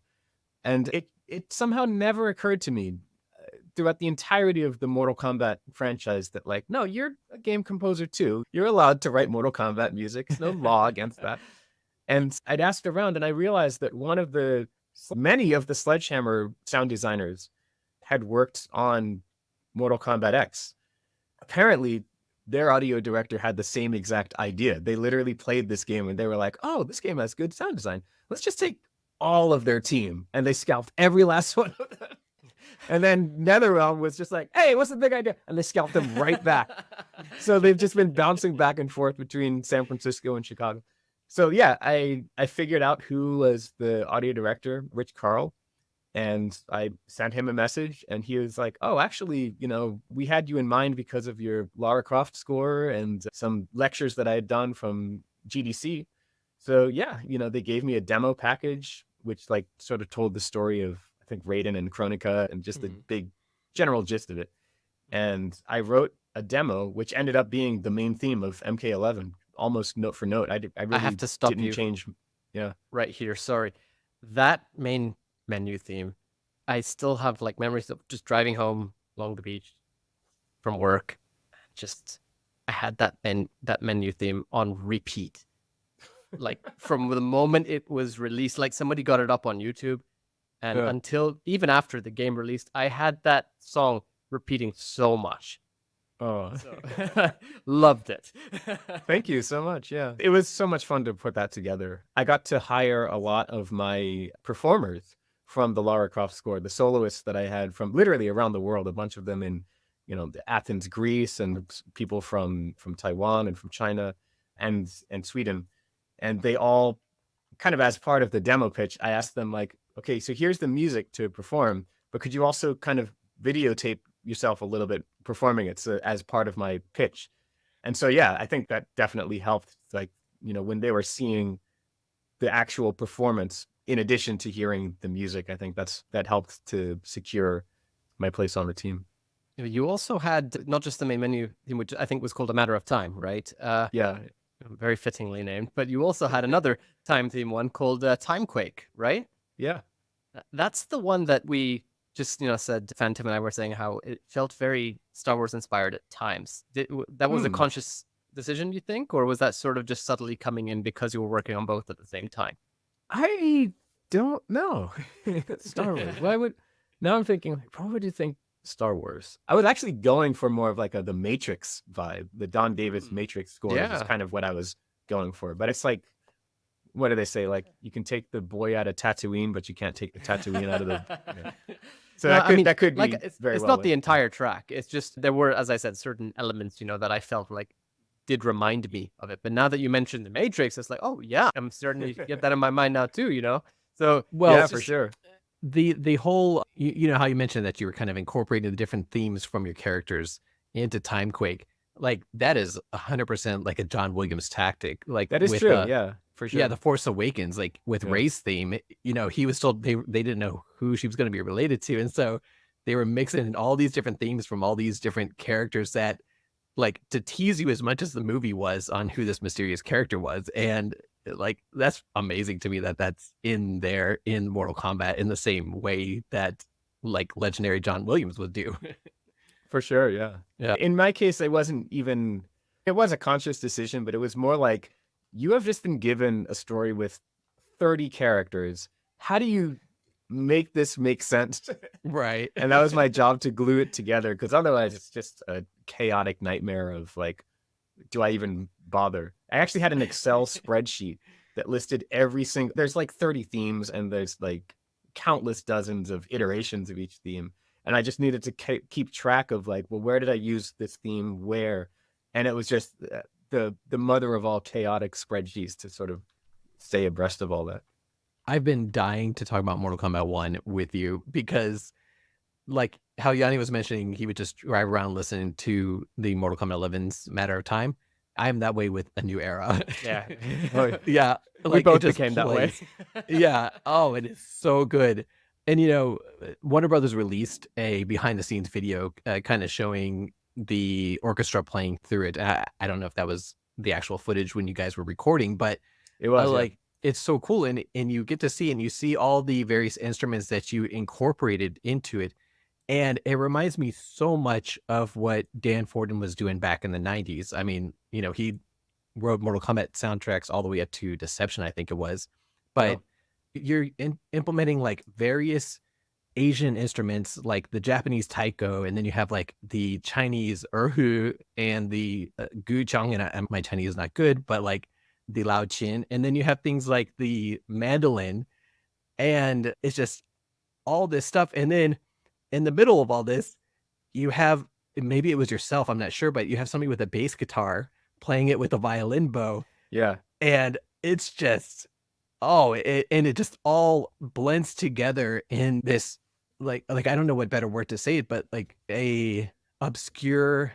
S3: And it somehow never occurred to me throughout the entirety of the Mortal Kombat franchise that, like, no, you're a game composer too. You're allowed to write Mortal Kombat music. There's no law against that. And I'd asked around and I realized that many of the Sledgehammer sound designers had worked on Mortal Kombat X. Apparently, their audio director had the same exact idea. They literally played this game and they were like, oh, this game has good sound design. Let's just take all of their team. And they scalped every last one of them. And then NetherRealm was just like, hey, what's the big idea? And they scalped them right back. So they've just been bouncing back and forth between San Francisco and Chicago. So yeah, I figured out who was the audio director, Rich Carl. And I sent him a message and he was like, oh, actually, we had you in mind because of your Lara Croft score and some lectures that I had done from GDC. So yeah, they gave me a demo package, which like sort of told the story of, I think, Raiden and Kronika and just the big general gist of it. And I wrote a demo, which ended up being the main theme of MK11, almost note for note. I really
S2: have to stop
S3: didn't
S2: you
S3: change. Yeah.
S2: right here. Sorry. That main menu theme, I still have like memories of just driving home along the beach from work. I had that menu theme on repeat. Like from the moment it was released, like somebody got it up on YouTube. And until even after the game released, I had that song repeating so much.
S3: Oh,
S2: So, loved it.
S3: thank you so much. Yeah. It was so much fun to put that together. I got to hire a lot of my performers from the Lara Croft score, the soloists that I had from literally around the world, a bunch of them in, Athens, Greece, and people from Taiwan and from China and Sweden. And they all kind of, as part of the demo pitch, I asked them like, okay, so here's the music to perform, but could you also kind of videotape yourself a little bit performing it as part of my pitch? And so, yeah, I think that definitely helped. Like, when they were seeing the actual performance, in addition to hearing the music, I think that helped to secure my place on the team.
S2: You also had not just the main menu theme, which I think was called A Matter of Time, right?
S3: Yeah.
S2: Very fittingly named. But you also had another time theme one called Timequake, right?
S3: Yeah.
S2: That's the one that we just, said, Phantom and I were saying how it felt very Star Wars inspired at times. That was a conscious decision, you think? Or was that sort of just subtly coming in because you were working on both at the same time?
S3: I don't know. Star Wars. Now I'm thinking, like, why would you think Star Wars? I was actually going for more of like the Matrix vibe. The Don Davis Matrix score is kind of what I was going for. But it's like, what do they say? Like, you can take the boy out of Tatooine, but you can't take the Tatooine out of the... So no, that could be
S2: like,
S3: it's
S2: not the entire track. It's just there were, as I said, certain elements, that I felt like did remind me of it. But now that you mentioned the Matrix, it's like, oh yeah, I'm starting to get that in my mind now too. So
S3: yeah, for sure.
S1: The whole, you know how you mentioned that you were kind of incorporating the different themes from your characters into Timequake. Like that is 100% like a John Williams tactic. Like
S3: that is
S1: with,
S3: true. Yeah, for sure.
S1: Yeah, The Force Awakens, like with Rey's theme, he was told they didn't know who she was going to be related to, and so they were mixing in all these different themes from all these different characters that, like, to tease you as much as the movie was on who this mysterious character was, and like that's amazing to me that that's in there in Mortal Kombat in the same way that like legendary John Williams would do.
S3: For sure, yeah.
S1: Yeah.
S3: In my case, it was a conscious decision, but it was more like, you have just been given a story with 30 characters. How do you make this make sense?
S1: Right.
S3: And that was my job, to glue it together, because otherwise it's just a chaotic nightmare of like, do I even bother? I actually had an Excel spreadsheet that listed there's like 30 themes and there's like countless dozens of iterations of each theme. And I just needed to keep track of like, well, where did I use this theme where? And it was just the mother of all chaotic spreadsheets to sort of stay abreast of all that.
S1: I've been dying to talk about Mortal Kombat 1 with you because, like how Yanni was mentioning, he would just drive around listening to the Mortal Kombat 11's Matter of Time. I'm that way with A New Era.
S3: Yeah. Oh,
S1: Yeah.
S3: we
S1: Like, it
S3: both
S1: just
S3: became that way.
S1: plays. Yeah. Oh, it is so good. And, Warner Brothers released a behind the scenes video kind of showing the orchestra playing through it. I don't know if that was the actual footage when you guys were recording, but
S3: It was, yeah.
S1: like, it's so cool. And you get to see and you see all the various instruments that you incorporated into it. And it reminds me so much of what Dan Forden was doing back in the 90s. I mean, he wrote Mortal Kombat soundtracks all the way up to Deception, I think it was. But you're implementing like various Asian instruments, like the Japanese taiko, and then you have like the Chinese erhu and the guchang, and my Chinese is not good, but like the lao chin, and then you have things like the mandolin, and it's just all this stuff. And then in the middle of all this, you have, maybe it was yourself, I'm not sure, but you have somebody with a bass guitar playing it with a violin bow.
S3: Yeah.
S1: And it's just, and it just all blends together in this, like I don't know what better word to say it, but like a obscure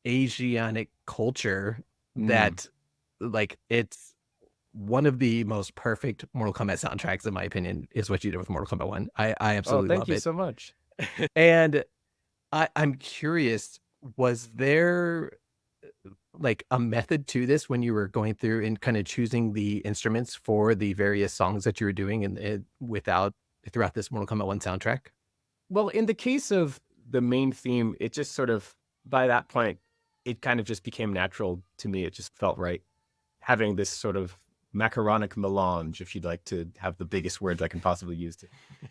S1: Asianic culture that, like, it's one of the most perfect Mortal Kombat soundtracks, in my opinion, is what you did with Mortal Kombat 1. I absolutely
S3: Thank
S1: love
S3: you
S1: it.
S3: so much.
S1: And I'm curious, was there like a method to this when you were going through and kind of choosing the instruments for the various songs that you were doing and throughout this Mortal Kombat 1 soundtrack?
S3: Well, in the case of the main theme, it just sort of, by that point, it kind of just became natural to me. It just felt right. Having this sort of macaronic melange, if you'd like to have the biggest words I can possibly use to.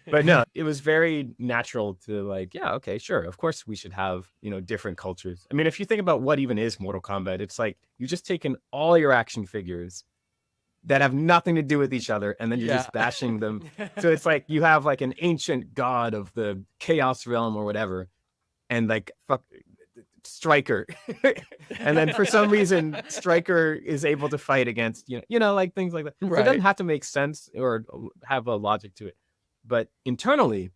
S3: But no, it was very natural to like, yeah, okay, sure. Of course we should have, different cultures. I mean, if you think about what even is Mortal Kombat, it's like you've just taken all your action figures that have nothing to do with each other, and then you're just bashing them. So it's like you have like an ancient god of the chaos realm or whatever, and like Striker. And then for some reason Striker is able to fight against like things like that. So it doesn't have to make sense or have a logic to it, but internally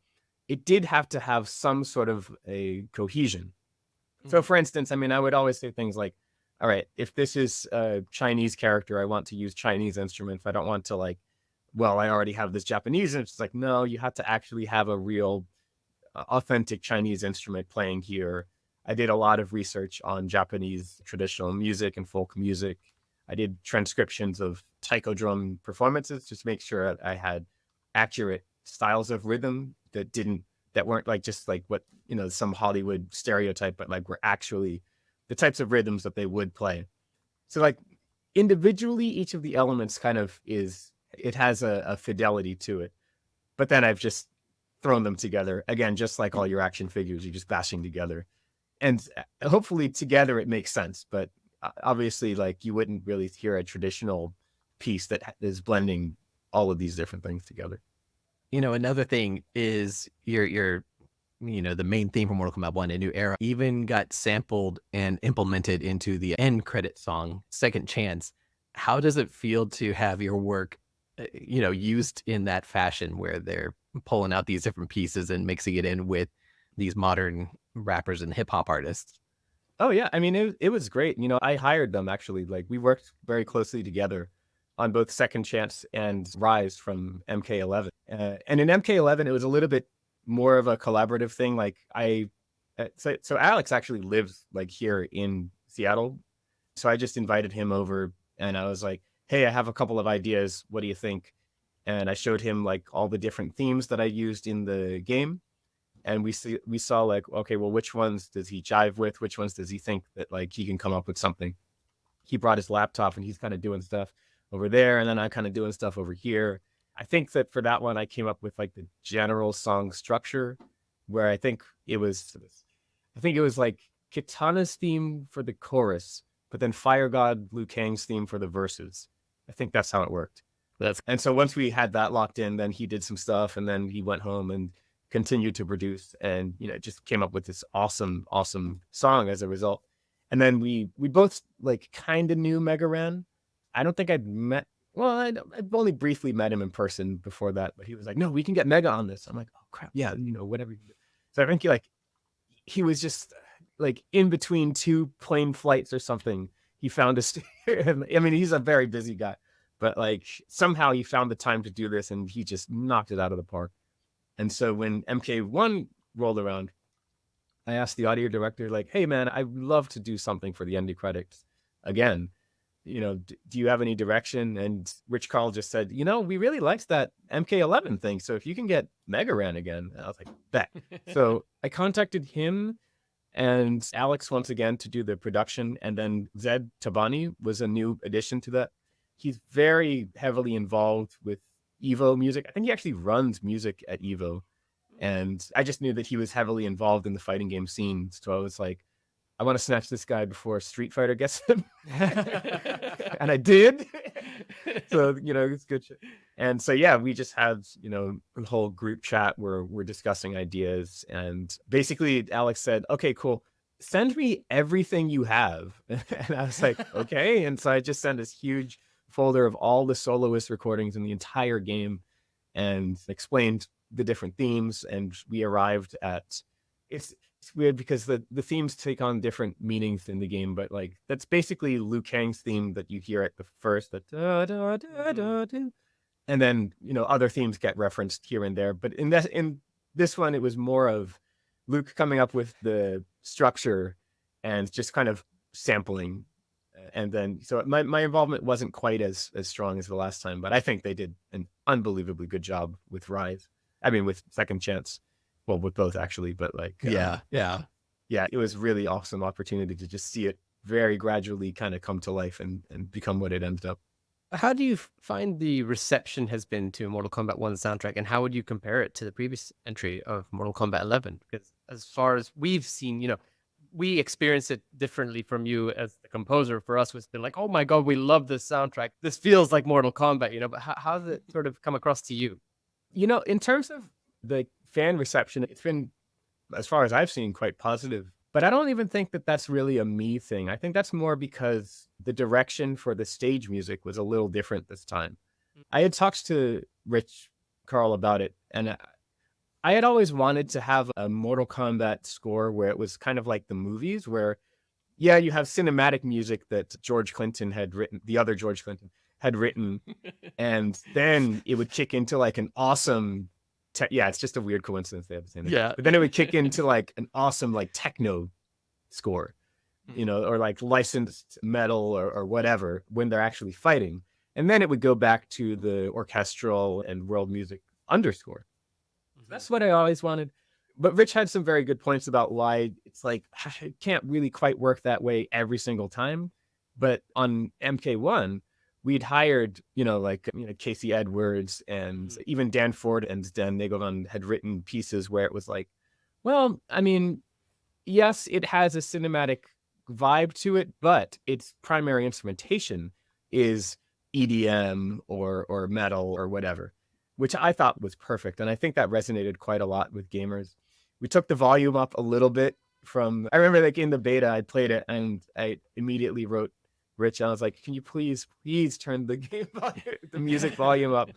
S3: it did have to have some sort of a cohesion. So for instance, I mean, I would always say things like, all right, if this is a Chinese character, I want to use Chinese instruments. I don't want to I already have this Japanese, and it's like, no, you have to actually have a real authentic Chinese instrument playing here. I did a lot of research on Japanese traditional music and folk music. I did transcriptions of taiko drum performances just to make sure I had accurate styles of rhythm that weren't like just like what, some Hollywood stereotype, but like were actually the types of rhythms that they would play. So like individually, each of the elements kind of it has a fidelity to it. But then I've just thrown them together. Again, just like all your action figures, you're just bashing together. And hopefully together it makes sense, but obviously, like, you wouldn't really hear a traditional piece that is blending all of these different things together.
S1: Another thing is your the main theme from Mortal Kombat 1, A New Era, even got sampled and implemented into the end credit song, Second Chance. How does it feel to have your work, used in that fashion where they're pulling out these different pieces and mixing it in with these modern rappers and hip hop artists?
S3: Oh yeah, I mean, it was great. I hired them actually. Like, we worked very closely together on both Second Chance and Rise from MK11. And in MK11, it was a little bit more of a collaborative thing. Like so Alex actually lives like here in Seattle. So I just invited him over and I was like, hey, I have a couple of ideas. What do you think? And I showed him like all the different themes that I used in the game. And we saw like, okay, well, which ones does he jive with? Which ones does he think that like he can come up with something? He brought his laptop and he's kind of doing stuff over there. And then I'm kind of doing stuff over here. I think that for that one, I came up with like the general song structure where I think it was like Kitana's theme for the chorus, but then Fire God Liu Kang's theme for the verses. I think that's how it worked. And so once we had that locked in, then he did some stuff and then he went home and continued to produce and, just came up with this awesome song as a result. And then we both like kind of knew Mega Ran. I don't think I'd I've only briefly met him in person before that, but he was like, no, we can get Mega on this. I'm like, oh crap. Yeah. Whatever you do. So I think he was just like in between two plane flights or something. he found a I mean, he's a very busy guy, but like somehow he found the time to do this and he just knocked it out of the park. And so when MK1 rolled around, I asked the audio director, like, hey man, I'd love to do something for the end credits again. You know, do you have any direction? And Rich Carl just said, you know, we really liked that MK11 thing. So if you can get Mega Ran again, I was like, bet. So I contacted him and Alex once again to do the production. And then Zed Tabani was a new addition to that. He's very heavily involved with Evo music. I think he actually runs music at Evo. And I just knew that he was heavily involved in the fighting game scene. So I was like, I want to snatch this guy before Street Fighter gets him. And I did. So, you know, it's good shit. And so, yeah, we just had, you know, a whole group chat where we're discussing ideas. And basically Alex said, okay, cool. Send me everything you have. And I was like, okay. And so I just sent this huge folder of all the soloist recordings in the entire game and explained the different themes. And we arrived at, it's weird because the themes take on different meanings in the game, but like that's basically Liu Kang's theme that you hear at the first, the da, da, da, da, da. And then, you know, other themes get referenced here and there. But in this one, it was more of Luke coming up with the structure and just kind of sampling. And then, so my involvement wasn't quite as strong as the last time, but I think they did an unbelievably good job with Rise. I mean, with Second Chance. Well, with both actually, but like,
S1: Yeah.
S3: It was really awesome opportunity to just see it very gradually kind of come to life and become what it ended up.
S2: How do you find the reception has been to Mortal Kombat 1 soundtrack, and how would you compare it to the previous entry of Mortal Kombat 11? Because as far as we've seen, you know, we experience it differently from you as the composer. For us, it's been like, oh my God, we love this soundtrack. This feels like Mortal Kombat, you know, but how does it sort of come across to you?
S3: You know, in terms of the fan reception, it's been, as far as I've seen, quite positive. But I don't even think that that's really a me thing. I think that's more because the direction for the stage music was a little different this time. I had talked to Rich Carl about it, and I had always wanted to have a Mortal Kombat score where it was kind of like the movies, where, yeah, you have cinematic music that George Clinton had written, the other George Clinton had written, and then it would kick into like an awesome it's just a weird coincidence they have the same thing.
S1: Yeah.
S3: But then it would kick into like an awesome like techno score, you know, or like licensed metal or whatever when they're actually fighting. And then it would go back to the orchestral and world music underscore. That's what I always wanted. But Rich had some very good points about why it's like, it can't really quite work that way every single time. But on MK1, we'd hired, you know, like, you know, Casey Edwards and even Dan Ford and Dan Nagelman had written pieces where it was like, well, I mean, yes, it has a cinematic vibe to it, but its primary instrumentation is EDM or metal or whatever, which I thought was perfect. And I think that resonated quite a lot with gamers. We took the volume up a little bit I remember like in the beta, I played it and I immediately wrote Rich, I was like, can you please turn the the music volume up?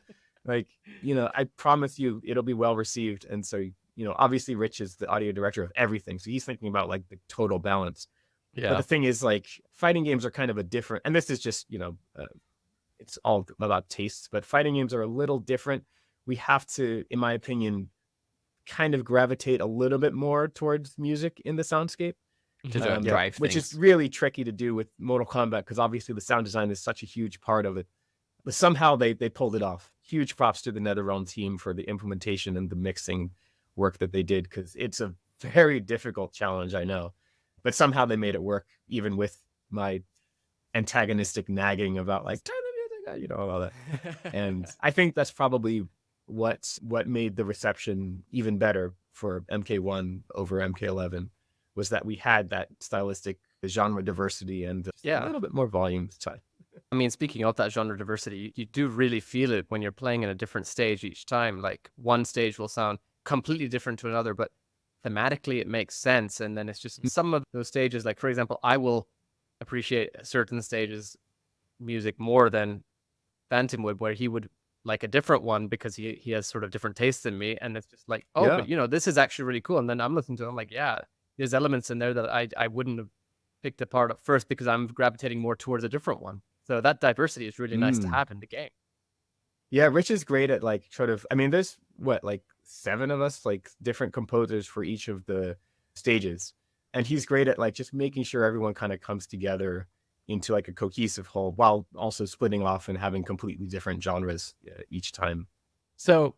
S3: Like, you know, I promise you it'll be well received. And so, you know, obviously Rich is the audio director of everything. So he's thinking about like the total balance.
S1: Yeah.
S3: But the thing is, like, fighting games are kind of a different, and this is just, you know, it's all about tastes, but fighting games are a little different. We have to, in my opinion, kind of gravitate a little bit more towards music in the soundscape.
S1: To drive
S3: which
S1: things.
S3: is really tricky to do with Mortal Kombat because obviously the sound design is such a huge part of it. But somehow they pulled it off. Huge props to the NetherRealm team for the implementation and the mixing work that they did because it's a very difficult challenge, I know. But somehow they made it work, even with my antagonistic nagging about like, turn the music on, you know, all that. And I think that's probably what made the reception even better for MK1 over MK11. Was that we had that stylistic genre diversity and a little bit more volume this time.
S2: I mean, speaking of that genre diversity, you do really feel it when you're playing in a different stage each time. Like one stage will sound completely different to another, but thematically it makes sense. And then it's just some of those stages, like for example, I will appreciate certain stages music more than Phantom would, where he would like a different one because he has sort of different tastes than me. And it's just like, but you know, this is actually really cool. And then I'm listening to it, I'm like, yeah. There's elements in there that I wouldn't have picked apart at first because I'm gravitating more towards a different one. So that diversity is really nice to have in the game.
S3: Yeah, Rich is great at like sort of, I mean, there's what, like 7 of us, like different composers for each of the stages. And he's great at like just making sure everyone kind of comes together into like a cohesive whole while also splitting off and having completely different genres each time.
S1: So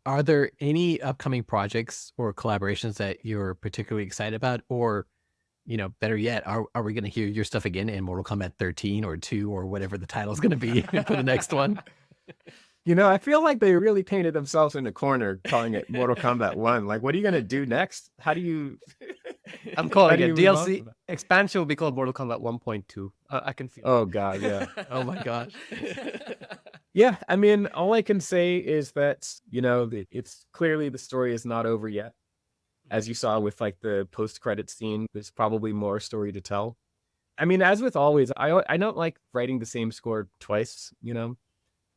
S1: are there any upcoming projects or collaborations that you're particularly excited about? Or, better yet, are we going to hear your stuff again in Mortal Kombat 13 or 2 or whatever the title's going to be for the next one?
S3: I feel like they really painted themselves in a corner calling it Mortal Kombat 1. Like, what are you going to do next? How do you...
S2: I'm calling it DLC. Expansion will be called Mortal Kombat 1.2. I can feel
S3: Oh, God, yeah.
S1: Oh, my gosh.
S3: Yeah, I mean, all I can say is that, it's clearly the story is not over yet. As you saw with like the post-credit scene, there's probably more story to tell. I mean, as with always, I don't like writing the same score twice,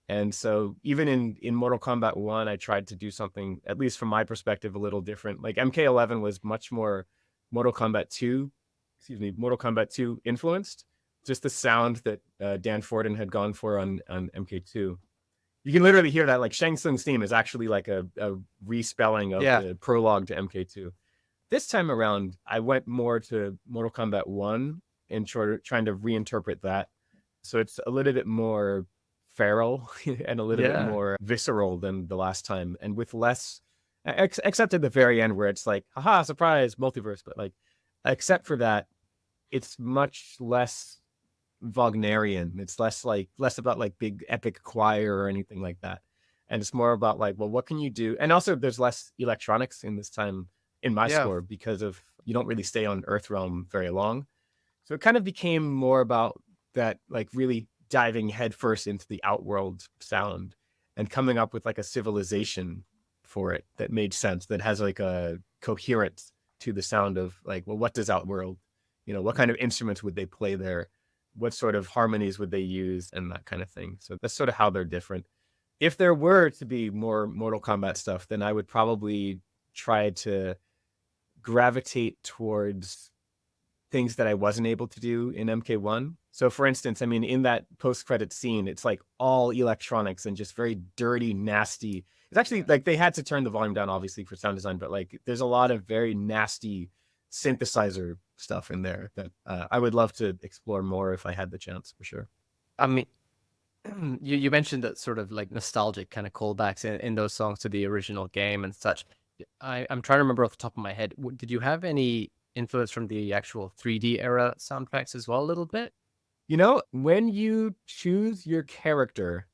S3: And so even in Mortal Kombat 1, I tried to do something, at least from my perspective, a little different. Like MK11 was much more Mortal Kombat 2 influenced. Just the sound that Dan Forden had gone for on MK2. You can literally hear that, like Shang Tsung's theme is actually like a respelling of the prologue to MK2. This time around, I went more to Mortal Kombat 1 and trying to reinterpret that. So it's a little bit more feral and a little bit more visceral than the last time, and with less, except at the very end where it's like, haha, surprise, multiverse. But like, except for that, it's much less Wagnerian. It's less about like big epic choir or anything like that. And it's more about like, well, what can you do? And also there's less electronics in this time in my score because of, you don't really stay on Earthrealm very long. So it kind of became more about that, like really diving headfirst into the Outworld sound and coming up with like a civilization for it that made sense, that has like a coherence to the sound of like, well, what does Outworld, what kind of instruments would they play there? What sort of harmonies would they use and that kind of thing. So that's sort of how they're different. If there were to be more Mortal Kombat stuff, then I would probably try to gravitate towards things that I wasn't able to do in MK1. So for instance, I mean, in that post-credit scene, it's like all electronics and just very dirty, nasty. It's actually like they had to turn the volume down, obviously, for sound design, but like there's a lot of very nasty synthesizer stuff in there that I would love to explore more if I had the chance, for sure.
S2: I mean, you mentioned that sort of like nostalgic kind of callbacks in those songs to the original game and such. I'm trying to remember off the top of my head. Did you have any influence from the actual 3D era soundtracks as well, a little bit?
S3: When you choose your character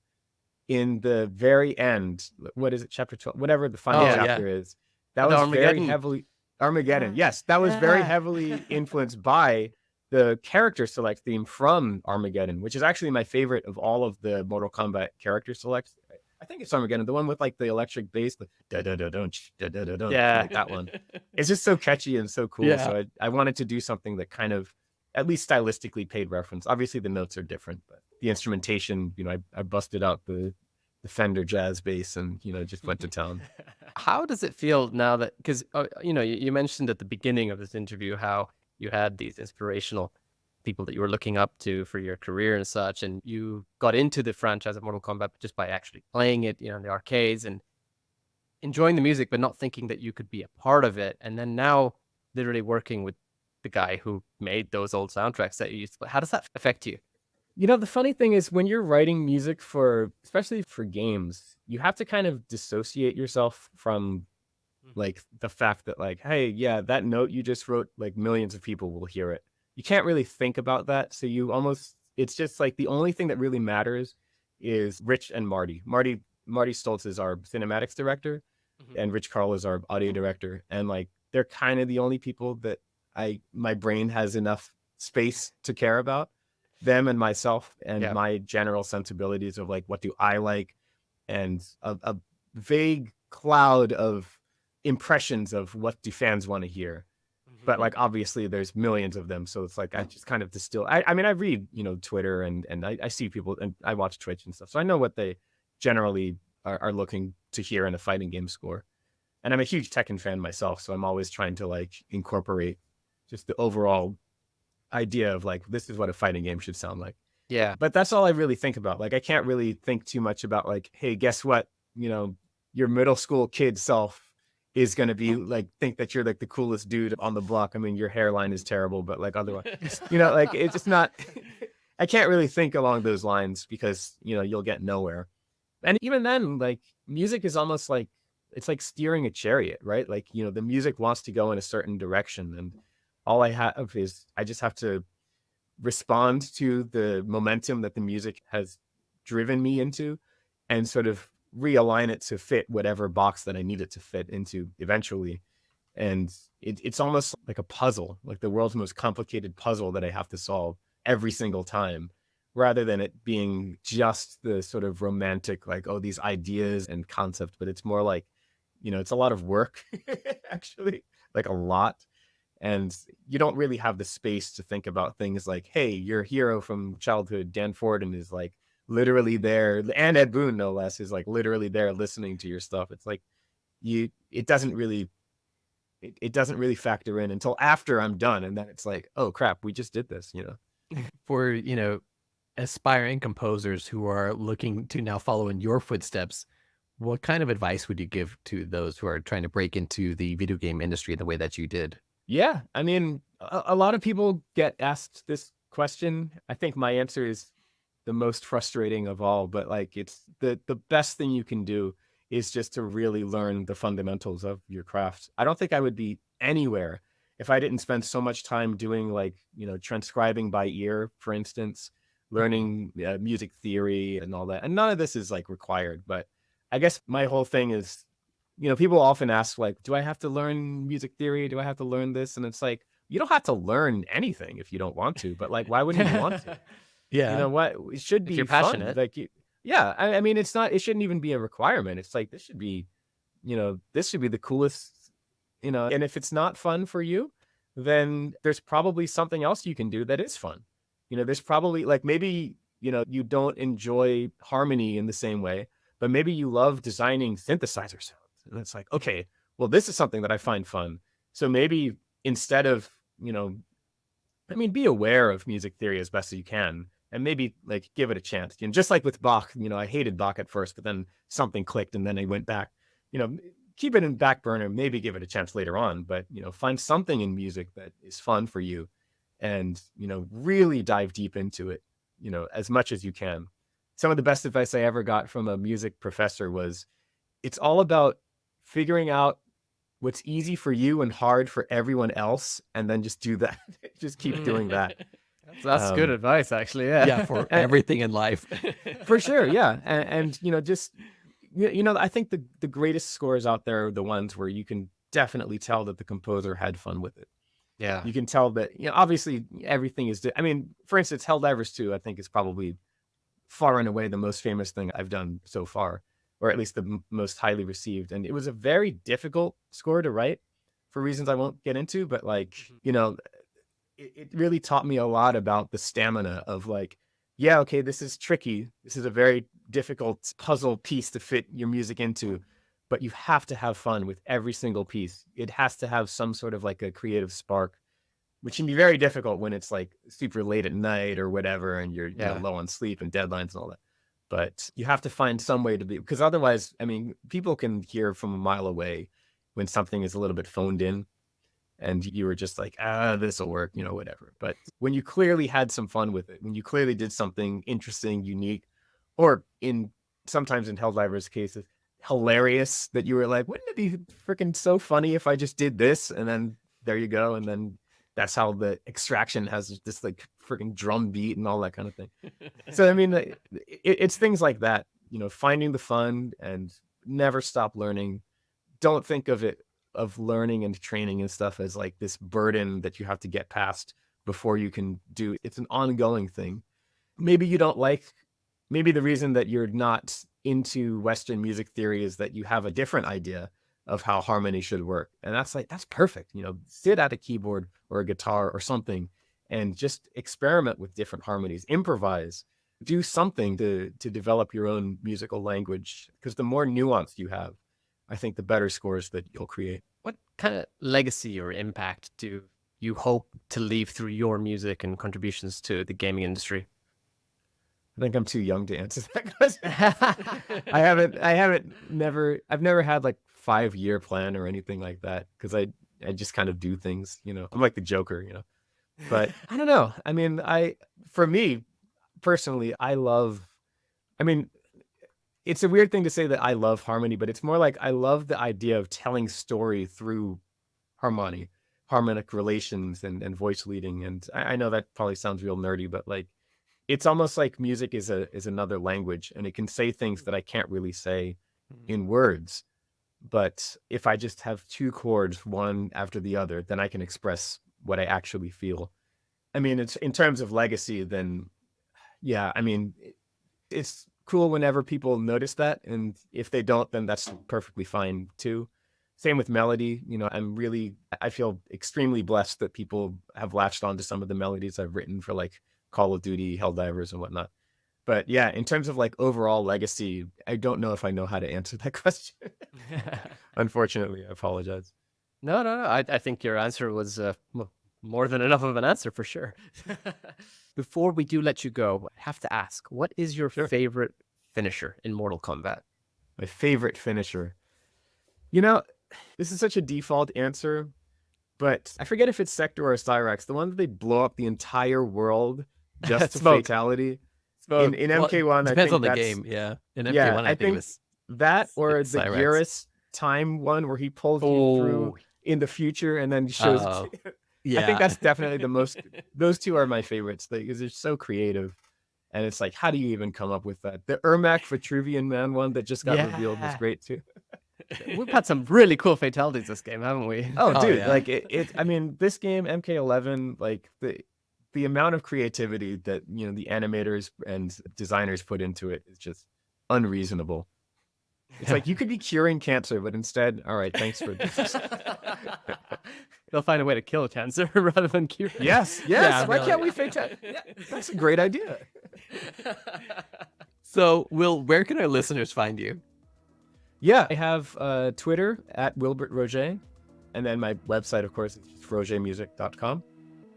S3: in the very end, what is it, chapter 12, whatever the final chapter is, that was very heavily Armageddon. Yes, that was very heavily influenced by the character select theme from Armageddon, which is actually my favorite of all of the Mortal Kombat character selects. I think it's Armageddon, the one with like the electric bass, the da da da don't da da da don't, like that one. It's just so catchy and so cool. Yeah. So I wanted to do something that kind of, at least stylistically, paid reference. Obviously, the notes are different, but the instrumentation, I busted out the Fender jazz bass and just went to town.
S2: How does it feel now that, because you mentioned at the beginning of this interview how you had these inspirational people that you were looking up to for your career and such, and you got into the franchise of Mortal Kombat just by actually playing it, in the arcades and enjoying the music, but not thinking that you could be a part of it. And then now, literally working with the guy who made those old soundtracks that you used to play. How does that affect you?
S3: The funny thing is when you're writing music especially for games, you have to kind of dissociate yourself from like the fact that like, hey, yeah, that note you just wrote, like millions of people will hear it. You can't really think about that. So it's just like the only thing that really matters is Rich and Marty. Marty Stoltz is our cinematics director and Rich Carl is our audio director. And like, they're kind of the only people that my brain has enough space to care about. Them and myself and my general sensibilities of like, what do I like? And a vague cloud of impressions of what do fans want to hear. But like, obviously there's millions of them. So it's like, I just kind of distill. I mean, I read, Twitter and I see people and I watch Twitch and stuff. So I know what they generally are looking to hear in a fighting game score. And I'm a huge Tekken fan myself. So I'm always trying to like incorporate just the overall idea of like, this is what a fighting game should sound like.
S2: Yeah.
S3: But that's all I really think about. Like, I can't really think too much about like, hey, guess what? Your middle school kid self is going to be like, think that you're like the coolest dude on the block. I mean, your hairline is terrible, but like otherwise, like it's just not, I can't really think along those lines because, you'll get nowhere. And even then, like music is almost like, it's like steering a chariot, right? Like, the music wants to go in a certain direction. And all I have is, I just have to respond to the momentum that the music has driven me into and sort of realign it to fit whatever box that I need it to fit into eventually. And it's almost like a puzzle, like the world's most complicated puzzle that I have to solve every single time, rather than it being just the sort of romantic, like, oh, these ideas and concepts, but it's more like, it's a lot of work, actually, like a lot. And you don't really have the space to think about things like, hey, your hero from childhood, Dan Forden, is like literally there, and Ed Boon, no less, is like literally there listening to your stuff. It's like it doesn't really factor in until after I'm done. And then it's like, oh crap, we just did this,
S1: For, aspiring composers who are looking to now follow in your footsteps, what kind of advice would you give to those who are trying to break into the video game industry in the way that you did?
S3: Yeah, I mean, a lot of people get asked this question. I think my answer is the most frustrating of all, but like it's the best thing you can do is just to really learn the fundamentals of your craft. I don't think I would be anywhere if I didn't spend so much time doing like, transcribing by ear, for instance, learning music theory and all that. And none of this is like required, but I guess my whole thing is, people often ask like, do I have to learn music theory? Do I have to learn this? And it's like, you don't have to learn anything if you don't want to, but like, why wouldn't you want to?
S1: Yeah.
S3: You know what? It should be
S2: If you're
S3: fun.
S2: passionate.
S3: Like, yeah. I mean, it shouldn't even be a requirement. It's like, this should be the coolest, and if it's not fun for you, then there's probably something else you can do that is fun. There's probably like, maybe, you don't enjoy harmony in the same way, but maybe you love designing synthesizer sounds. And it's like, okay, well, this is something that I find fun. So maybe instead of, be aware of music theory as best as you can, and maybe like give it a chance. Just like with Bach, I hated Bach at first, but then something clicked and then I went back, keep it in back burner, maybe give it a chance later on, but, find something in music that is fun for you and, really dive deep into it, as much as you can. Some of the best advice I ever got from a music professor was, it's all about figuring out what's easy for you and hard for everyone else, and then just do that. Just keep doing that.
S2: That's good advice, actually. Yeah.
S1: Yeah, for everything in life.
S3: For sure, yeah. And just, I think the greatest scores out there are the ones where you can definitely tell that the composer had fun with it.
S2: Yeah.
S3: You can tell that, obviously everything is, for instance, Helldivers 2, I think is probably far and away the most famous thing I've done so far, or at least the most highly received. And it was a very difficult score to write for reasons I won't get into, but like, it really taught me a lot about the stamina of like, yeah, okay, this is tricky. This is a very difficult puzzle piece to fit your music into, but you have to have fun with every single piece. It has to have some sort of like a creative spark, which can be very difficult when it's like super late at night or whatever, and you're low on sleep and deadlines and all that. But you have to find some way to be, because otherwise, people can hear from a mile away when something is a little bit phoned in and you were just like, this will work, whatever. But when you clearly had some fun with it, when you clearly did something interesting, unique, or sometimes in Helldivers cases, hilarious, that you were like, wouldn't it be freaking so funny if I just did this? And then there you go. And then that's how the Extraction has this like freaking drum beat and all that kind of thing. So, it's things like that, finding the fun and never stop learning. Don't think of learning and training and stuff as like this burden that you have to get past before you can do. It's an ongoing thing. Maybe the reason that you're not into Western music theory is that you have a different idea of how harmony should work. And that's perfect. Sit at a keyboard or a guitar or something and just experiment with different harmonies, improvise, do something to develop your own musical language. Because the more nuance you have, I think the better scores that you'll create.
S2: What kind of legacy or impact do you hope to leave through your music and contributions to the gaming industry?
S3: I think I'm too young to answer that question. I've never had like 5-year plan or anything like that, because I just kind of do things, I'm like the Joker, but I don't know. I mean, for me personally, it's a weird thing to say that I love harmony, but it's more like I love the idea of telling story through harmonic relations and voice leading. And I know that probably sounds real nerdy, but like, it's almost like music is another language, and it can say things that I can't really say in words. But if I just have 2 chords, one after the other, then I can express what I actually feel. I mean, it's in terms of legacy, then yeah, I mean, it's cool whenever people notice that. And if they don't, then that's perfectly fine too. Same with melody. I feel extremely blessed that people have latched onto some of the melodies I've written for like Call of Duty, Helldivers, and whatnot. But yeah, in terms of like overall legacy, I don't know if I know how to answer that question. Unfortunately, I apologize.
S2: No. I think your answer was more than enough of an answer for sure. Before we do let you go, I have to ask, what is your favorite finisher in Mortal Kombat?
S3: My favorite finisher. This is such a default answer, but I forget if it's Sector or Cyrax, the one that they blow up the entire world just to fatality. In MK1,
S1: depends on the game. Yeah, in MK1, I think it was
S3: that, or the
S1: Cyrax.
S3: Geras time one where he pulls you through in the future and then shows.
S1: Yeah,
S3: I think that's definitely the most. Those two are my favorites because they're so creative, and it's like, how do you even come up with that? The Ermac Vitruvian Man one that just got revealed was great too.
S2: We've had some really cool fatalities this game, haven't we?
S3: Oh, dude, yeah. Like I mean, this game MK11, like the amount of creativity that the animators and designers put into it is just unreasonable. It's like you could be curing cancer, but instead, all right, thanks for this.
S2: They'll find a way to kill cancer rather than cure it.
S3: Yes.
S1: Yeah,
S3: Why can't we fatality? Yeah, that's a great idea.
S1: So, Will, where can our listeners find you?
S3: Yeah, I have Twitter at Wilbert Roget, and then my website, of course, is rogetmusic.com.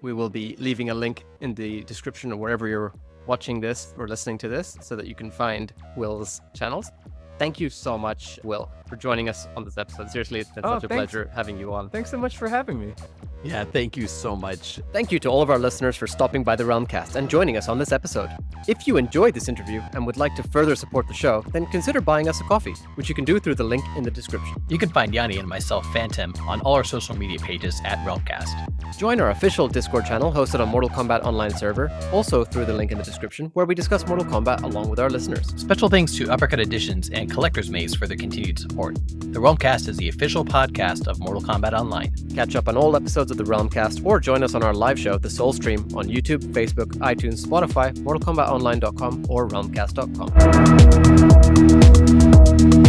S2: We will be leaving a link in the description of wherever you're watching this or listening to this so that you can find Will's channels. Thank you so much, Will, for joining us on this episode. Seriously, it's been such a pleasure having you on.
S3: Thanks so much for having me.
S1: Yeah, thank you so much.
S2: Thank you to all of our listeners for stopping by the Realm Kast and joining us on this episode. If you enjoyed this interview and would like to further support the show, then consider buying us a coffee, which you can do through the link in the description.
S1: You can find Yanni and myself, Phantom, on all our social media pages at Realm Kast.
S2: Join our official Discord channel hosted on Mortal Kombat online server, also through the link in the description, where we discuss Mortal Kombat along with our listeners.
S1: Special thanks to Uppercut Editions and Collector's Maze for their continued support. The Realm Kast is the official podcast of Mortal Kombat Online.
S2: Catch up on all episodes of the Realm Kast or join us on our live show, The Soul Stream, on YouTube, Facebook, iTunes, Spotify, MortalKombatOnline.com, or RealmKast.com.